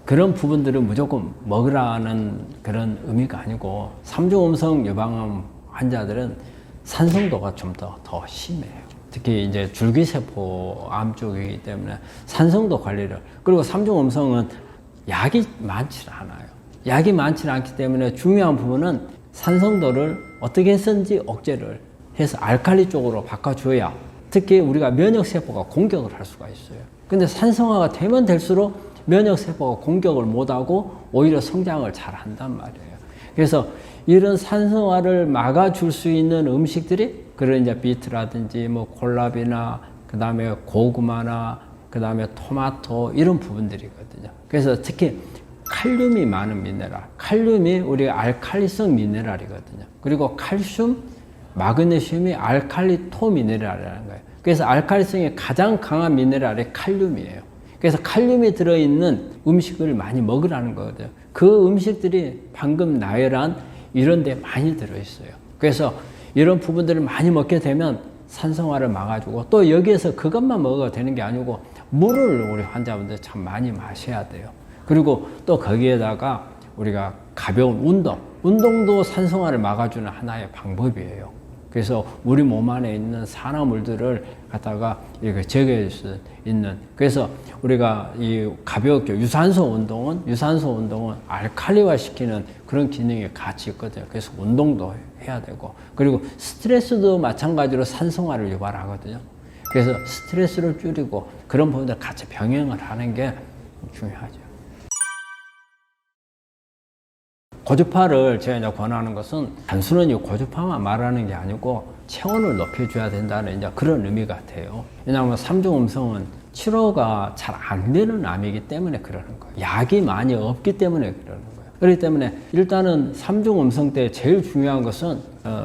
그런 부분들은 무조건 먹으라는 그런 의미가 아니고, 3중 음성 유방암 환자들은 산성도가 좀 더 심해요. 특히 이제 줄기세포 암 쪽이기 때문에 산성도 관리를, 그리고 3중 음성은 약이 많지 않아요. 약이 많지 않기 때문에 중요한 부분은 산성도를 어떻게 해서든지 억제를 해서 알칼리 쪽으로 바꿔줘야, 특히 우리가 면역세포가 공격을 할 수가 있어요. 근데 산성화가 되면 될수록 면역세포가 공격을 못하고 오히려 성장을 잘 한단 말이에요. 그래서 이런 산성화를 막아줄 수 있는 음식들이, 그런 이제 비트라든지 뭐 콜라비나, 그 다음에 고구마나, 그 다음에 토마토, 이런 부분들이거든요. 그래서 특히 칼륨이 많은 미네랄, 칼륨이 우리가 알칼리성 미네랄이거든요. 그리고 칼슘, 마그네슘이 알칼리토 미네랄이라는 거예요. 그래서 알칼리성이 가장 강한 미네랄이 칼륨이에요. 그래서 칼륨이 들어있는 음식을 많이 먹으라는 거거든요. 그 음식들이 방금 나열한 이런 데 많이 들어있어요. 그래서 이런 부분들을 많이 먹게 되면 산성화를 막아주고, 또 여기에서 그것만 먹어도 되는 게 아니고 물을 우리 환자분들 참 많이 마셔야 돼요. 그리고 또 거기에다가 우리가 가벼운 운동도 산성화를 막아주는 하나의 방법이에요. 그래서 우리 몸 안에 있는 산화물들을 갖다가 이렇게 제거할 수 있는, 그래서 우리가 이 가볍게 유산소 운동은 알칼리화 시키는 그런 기능이 같이 있거든요. 그래서 운동도 해야 되고, 그리고 스트레스도 마찬가지로 산성화를 유발하거든요. 그래서 스트레스를 줄이고 그런 부분들 같이 병행을 하는 게 중요하죠. 고주파를 제가 이제 권하는 것은 단순한 이 고주파만 말하는 게 아니고 체온을 높여줘야 된다는 이제 그런 의미 같아요. 왜냐하면 3중 음성은 치료가 잘 안 되는 암이기 때문에 그러는 거예요. 약이 많이 없기 때문에 그러는 거예요. 그렇기 때문에 일단은 3중 음성 때 제일 중요한 것은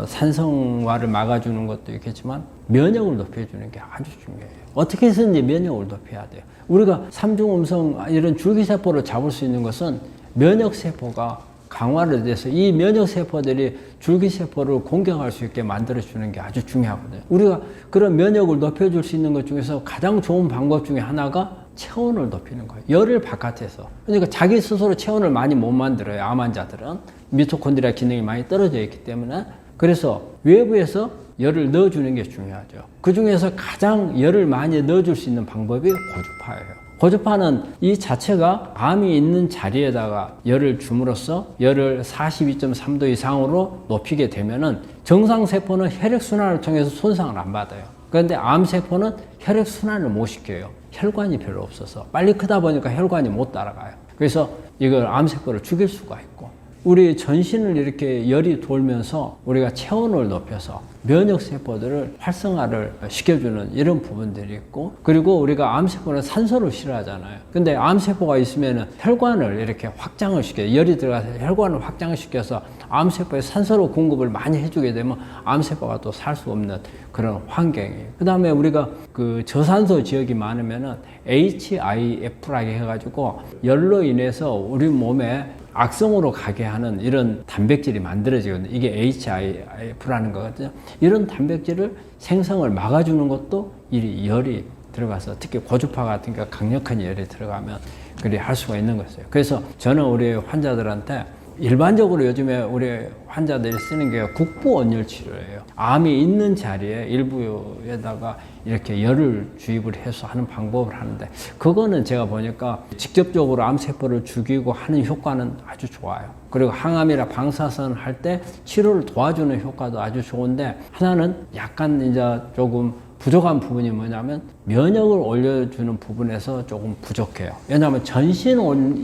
산성화를 막아주는 것도 있겠지만 면역을 높여주는 게 아주 중요해요. 어떻게 해서든지 면역을 높여야 돼요. 우리가 3중 음성 이런 줄기세포를 잡을 수 있는 것은 면역세포가 강화를 돼서 이 면역세포들이 줄기세포를 공격할 수 있게 만들어주는 게 아주 중요하거든요. 우리가 그런 면역을 높여줄 수 있는 것 중에서 가장 좋은 방법 중에 하나가 체온을 높이는 거예요. 열을 바깥에서. 그러니까 자기 스스로 체온을 많이 못 만들어요. 암 환자들은. 미토콘드리아 기능이 많이 떨어져 있기 때문에. 그래서 외부에서 열을 넣어주는 게 중요하죠. 그 중에서 가장 열을 많이 넣어줄 수 있는 방법이 고주파예요. 고주파는 이 자체가 암이 있는 자리에다가 열을 줌으로써 열을 42.3도 이상으로 높이게 되면은 정상세포는 혈액순환을 통해서 손상을 안 받아요. 그런데 암세포는 혈액순환을 못 시켜요. 혈관이 별로 없어서. 빨리 크다 보니까 혈관이 못 따라가요. 그래서 이걸 암세포를 죽일 수가 있고, 우리 전신을 이렇게 열이 돌면서 우리가 체온을 높여서 면역세포들을 활성화를 시켜주는 이런 부분들이 있고, 그리고 우리가 암세포는 산소를 싫어하잖아요. 근데 암세포가 있으면 혈관을 이렇게 확장을 시켜요. 열이 들어가서 혈관을 확장을 시켜서 암세포에 산소로 공급을 많이 해주게 되면 암세포가 또 살 수 없는 그런 환경이에요. 그 다음에 우리가 그 저산소 지역이 많으면은 HIF라고 해가지고 열로 인해서 우리 몸에 악성으로 가게 하는 이런 단백질이 만들어지거든요. 이게 HIF라는 거거든요. 이런 단백질을 생성을 막아주는 것도 이 열이 들어가서, 특히 고주파 같은 게 강력한 열이 들어가면 그리 할 수가 있는 것이에요. 그래서 저는 우리 환자들한테 일반적으로 요즘에 우리 환자들이 쓰는 게 국부온열 치료예요. 암이 있는 자리에 일부에다가 이렇게 열을 주입을 해서 하는 방법을 하는데, 그거는 제가 보니까 직접적으로 암세포를 죽이고 하는 효과는 아주 좋아요. 그리고 항암이나 방사선 할 때 치료를 도와주는 효과도 아주 좋은데, 하나는 약간 이제 조금 부족한 부분이 뭐냐면 면역을 올려주는 부분에서 조금 부족해요. 왜냐하면 전신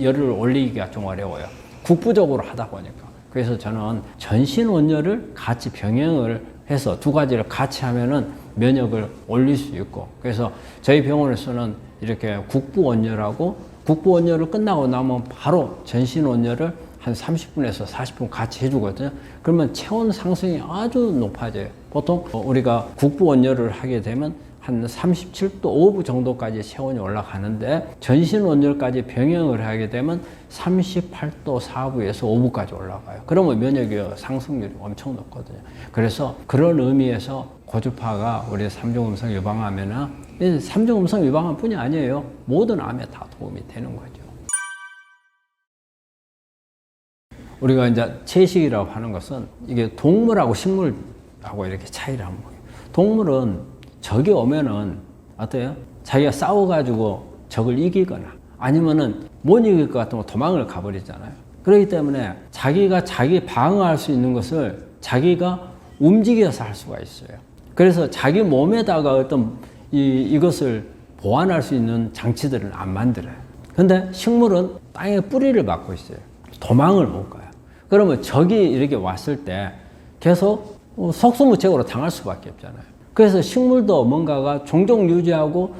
열을 올리기가 좀 어려워요. 국부적으로 하다 보니까. 그래서 저는 전신 온열을 같이 병행을 해서 두 가지를 같이 하면은 면역을 올릴 수 있고, 그래서 저희 병원에서는 이렇게 국부 온열하고 국부 온열을 끝나고 나면 바로 전신 온열을 한 30분에서 40분 같이 해주거든요. 그러면 체온 상승이 아주 높아져요. 보통 우리가 국부 온열을 하게 되면 한 37도 5분 정도까지 체온이 올라가는데, 전신 온열까지 병행을 하게 되면 38도 4부에서 5부까지 올라가요. 그러면 면역력 상승률이 엄청 높거든요. 그래서 그런 의미에서 고주파가 우리 3중 음성 예방하면은, 3중 음성 예방할 뿐이 아니에요. 모든 암에 다 도움이 되는 거죠. 우리가 이제 채식이라고 하는 것은 이게 동물하고 식물하고 이렇게 차이를 한번 보여요. 동물은 적이 오면은 어때요? 자기가 싸워가지고 적을 이기거나 아니면은 못 이길 것 같으면 도망을 가버리잖아요. 그렇기 때문에 자기가 자기 방어할 수 있는 것을 자기가 움직여서 할 수가 있어요. 그래서 자기 몸에다가 어떤 이것을 보완할 수 있는 장치들은 안 만들어요. 근데 식물은 땅에 뿌리를 박고 있어요. 도망을 못 가요. 그러면 적이 이렇게 왔을 때 계속 속수무책으로 당할 수밖에 없잖아요. 그래서 식물도 뭔가가 종족 유지하고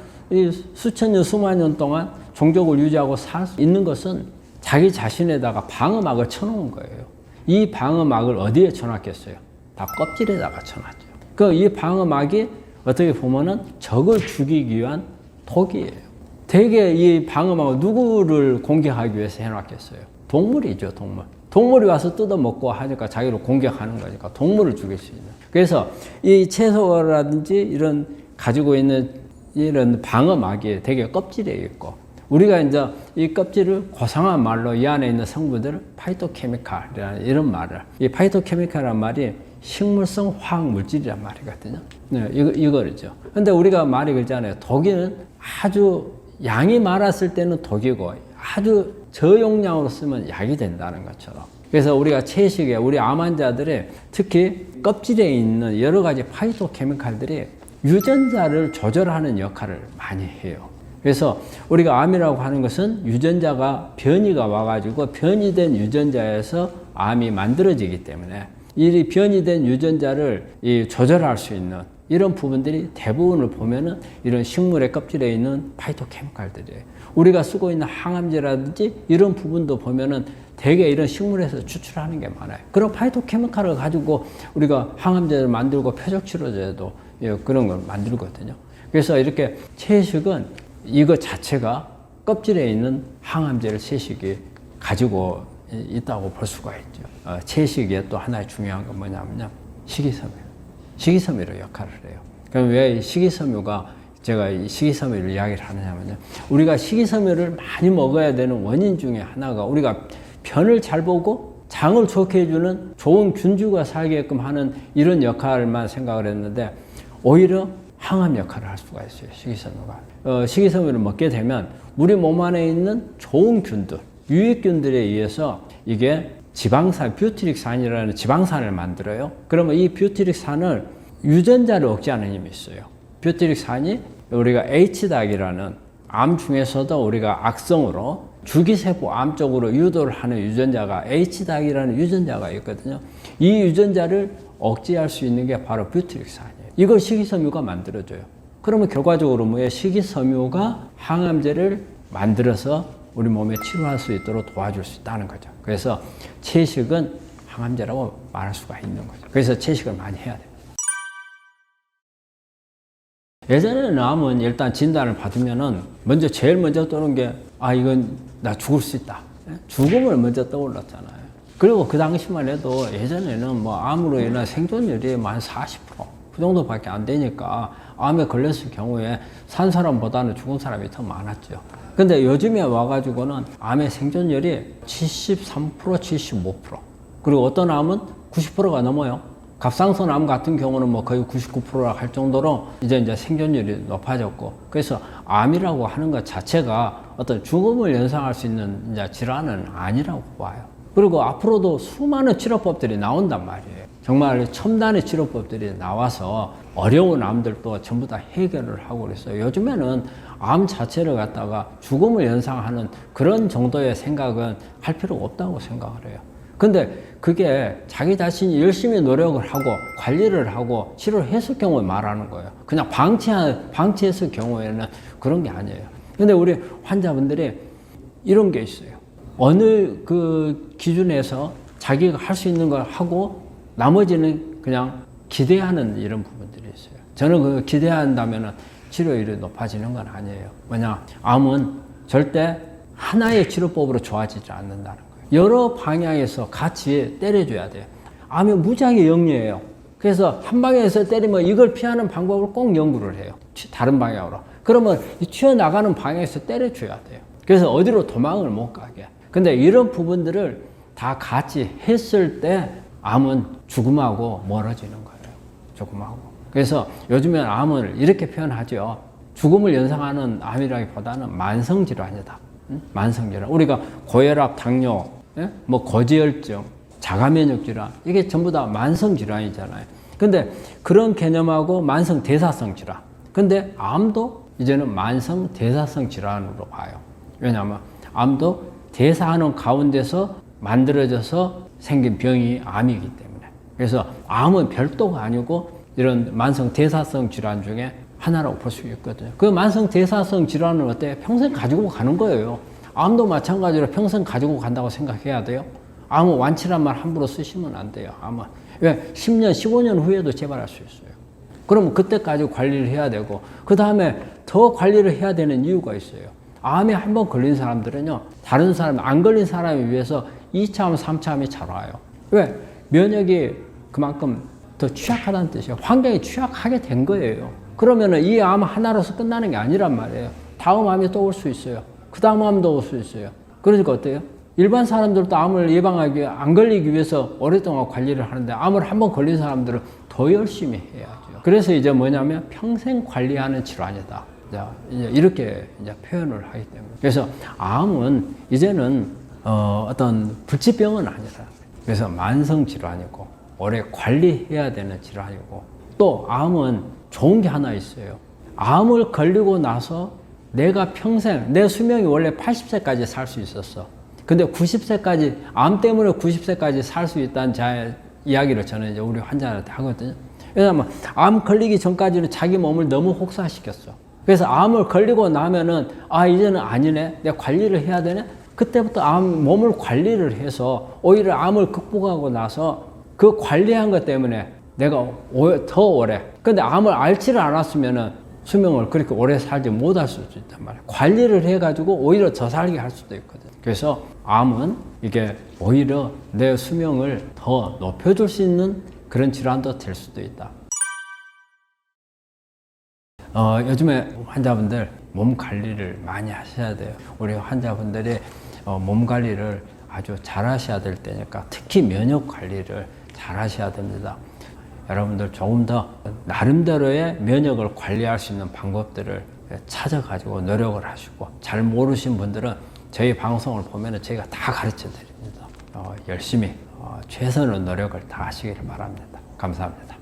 수천 년, 수만 년 동안 종족을 유지하고 살 수 있는 것은 자기 자신에다가 방어막을 쳐놓은 거예요. 이 방어막을 어디에 쳐놨겠어요? 다 껍질에다가 쳐놨죠. 이 방어막이 어떻게 보면은 적을 죽이기 위한 독이에요. 대개 이 방어막을 누구를 공격하기 위해서 해놨겠어요? 동물이죠, 동물. 동물이 와서 뜯어먹고 하니까 자기를 공격하는 거니까 동물을 죽일 수 있는. 그래서 이 채소라든지 이런 가지고 있는 이런 방어막이 되게 껍질에 있고, 우리가 이제 이 껍질을 고상한 말로 이 안에 있는 성분들을 파이토케미칼이라는 이런 말을, 이 파이토케미칼이라는 말이 식물성 화학 물질이란 말이거든요. 네, 이거죠. 근데 우리가 말이 그러잖아요. 독이는 아주 양이 많았을 때는 독이고 아주 저용량으로 쓰면 약이 된다는 것처럼. 그래서 우리가 채식에 우리 암 환자들의 특히 껍질에 있는 여러 가지 파이토케미칼들이 유전자를 조절하는 역할을 많이 해요. 그래서 우리가 암이라고 하는 것은 유전자가 변이가 와가지고 변이된 유전자에서 암이 만들어지기 때문에 이 변이된 유전자를 조절할 수 있는 이런 부분들이 대부분을 보면은 이런 식물의 껍질에 있는 파이토케미칼들이에요. 우리가 쓰고 있는 항암제라든지 이런 부분도 보면은 대개 이런 식물에서 추출하는 게 많아요. 그런 파이토케미칼을 가지고 우리가 항암제를 만들고 표적치료제도 그런 걸 만들거든요. 그래서 이렇게 채식은 이거 자체가 껍질에 있는 항암제를 채식이 가지고 있다고 볼 수가 있죠. 채식의 또 하나의 중요한 건 뭐냐면요. 식이섬유. 식이섬유로 역할을 해요. 그럼 왜 식이섬유가 제가 이 식이섬유를 이야기를 하느냐면요. 우리가 식이섬유를 많이 먹어야 되는 원인 중에 하나가 우리가 변을 잘 보고 장을 좋게 해주는 좋은 균주가 살게끔 하는 이런 역할만 생각을 했는데 오히려 항암 역할을 할 수가 있어요. 식이섬유가. 식이섬유를 먹게 되면 우리 몸 안에 있는 좋은 균들, 유익균들에 의해서 이게 지방산, 뷰티릭산이라는 지방산을 만들어요. 그러면 이 뷰티릭산을 유전자를 억제하는 힘이 있어요. 뷰티릭산이 우리가 H닭이라는 암 중에서도 우리가 악성으로 줄기세포 암 쪽으로 유도를 하는 유전자가 H닭이라는 유전자가 있거든요. 이 유전자를 억제할 수 있는 게 바로 뷰티릭산이에요. 이걸 식이섬유가 만들어줘요. 그러면 결과적으로 뭐예요? 식이섬유가 항암제를 만들어서 우리 몸에 치료할 수 있도록 도와줄 수 있다는 거죠. 그래서 채식은 항암제라고 말할 수가 있는 거죠. 그래서 채식을 많이 해야 돼요. 예전에는 암은 일단 진단을 받으면은 제일 먼저 떠오르는 게 이건 나 죽을 수 있다. 죽음을 먼저 떠올랐잖아요. 그리고 그 당시만 해도 예전에는 암으로 인한 생존율이 한 40%. 그 정도밖에 안 되니까 암에 걸렸을 경우에 산 사람보다는 죽은 사람이 더 많았죠. 근데 요즘에 와가지고는 암의 생존율이 73%, 75%. 그리고 어떤 암은 90%가 넘어요. 갑상선 암 같은 경우는 거의 99%라 할 정도로 이제 생존율이 높아졌고, 그래서 암이라고 하는 것 자체가 어떤 죽음을 연상할 수 있는 이제 질환은 아니라고 봐요. 그리고 앞으로도 수많은 치료법들이 나온단 말이에요. 정말 첨단의 치료법들이 나와서 어려운 암들도 전부 다 해결을 하고 그랬어요. 요즘에는 암 자체를 갖다가 죽음을 연상하는 그런 정도의 생각은 할 필요가 없다고 생각을 해요. 근데 그게 자기 자신이 열심히 노력을 하고 관리를 하고 치료를 했을 경우에 말하는 거예요. 그냥 방치했을 경우에는 그런 게 아니에요. 근데 우리 환자분들이 이런 게 있어요. 어느 그 기준에서 자기가 할 수 있는 걸 하고 나머지는 그냥 기대하는 이런 부분들이 있어요. 저는 그 기대한다면 치료율이 높아지는 건 아니에요. 왜냐? 암은 절대 하나의 치료법으로 좋아지지 않는다는 거예요. 여러 방향에서 같이 때려줘야 돼요. 암이 무지하게 영리해요. 그래서 한 방향에서 때리면 이걸 피하는 방법을 꼭 연구를 해요. 다른 방향으로. 그러면 튀어나가는 방향에서 때려줘야 돼요. 그래서 어디로 도망을 못 가게. 근데 이런 부분들을 다 같이 했을 때 암은 죽음하고 멀어지는 거예요. 죽음하고. 그래서 요즘엔 암을 이렇게 표현하죠. 죽음을 연상하는 암이라기보다는 만성질환이다. 만성질환. 우리가 고혈압, 당뇨, 고지혈증, 자가면역질환, 이게 전부 다 만성질환이잖아요. 근데 그런 개념하고 만성대사성 질환. 근데 암도 이제는 만성대사성 질환으로 봐요. 왜냐하면 암도 대사하는 가운데서 만들어져서 생긴 병이 암이기 때문에. 그래서 암은 별도가 아니고 이런 만성대사성 질환 중에 하나라고 볼 수 있거든요. 그 만성대사성 질환은 어때요? 평생 가지고 가는 거예요. 암도 마찬가지로 평생 가지고 간다고 생각해야 돼요. 암은 완치란 말 함부로 쓰시면 안 돼요. 암은. 왜? 10년, 15년 후에도 재발할 수 있어요. 그러면 그때까지 관리를 해야 되고, 그 다음에 더 관리를 해야 되는 이유가 있어요. 암에 한 번 걸린 사람들은요, 다른 사람, 안 걸린 사람에 비해서 2차암, 3차암이 잘 와요. 왜? 면역이 그만큼 더 취약하다는 뜻이에요. 환경이 취약하게 된 거예요. 그러면은 이 암 하나로서 끝나는 게 아니란 말이에요. 다음 암이 또 올 수 있어요. 그 다음 암도 올 수 있어요. 그러니까 어때요? 일반 사람들도 암을 예방하기, 안 걸리기 위해서 오랫동안 관리를 하는데 암을 한번 걸린 사람들은 더 열심히 해야죠. 그래서 이제 뭐냐면 평생 관리하는 질환이다. 이제 이렇게 이제 표현을 하기 때문에. 그래서 암은 이제는 어떤 불치병은 아니라, 그래서 만성 질환이고 오래 관리해야 되는 질환이고, 또 암은 좋은 게 하나 있어요. 암을 걸리고 나서 내가 평생, 내 수명이 원래 80세까지 살 수 있었어. 근데 90세까지, 암 때문에 90세까지 살 수 있다는 이야기를 저는 이제 우리 환자한테 하거든요. 왜냐하면 암 걸리기 전까지는 자기 몸을 너무 혹사시켰어. 그래서 암을 걸리고 나면은, 아, 이제는 아니네. 내가 관리를 해야 되네. 그때부터 몸을 관리를 해서 오히려 암을 극복하고 나서 그 관리한 것 때문에 내가 더 오래. 근데 암을 앓지를 않았으면은 수명을 그렇게 오래 살지 못할 수도 있단 말이에요. 관리를 해가지고 오히려 더 살게 할 수도 있거든. 그래서 암은 이게 오히려 내 수명을 더 높여줄 수 있는 그런 질환도 될 수도 있다. 요즘에 환자분들 몸 관리를 많이 하셔야 돼요. 우리 환자분들이 몸 관리를 아주 잘 하셔야 될 때니까 특히 면역 관리를 잘 하셔야 됩니다. 여러분들 조금 더 나름대로의 면역을 관리할 수 있는 방법들을 찾아가지고 노력을 하시고, 잘 모르신 분들은 저희 방송을 보면 저희가 다 가르쳐 드립니다. 열심히 최선의 노력을 다 하시기를 바랍니다. 감사합니다.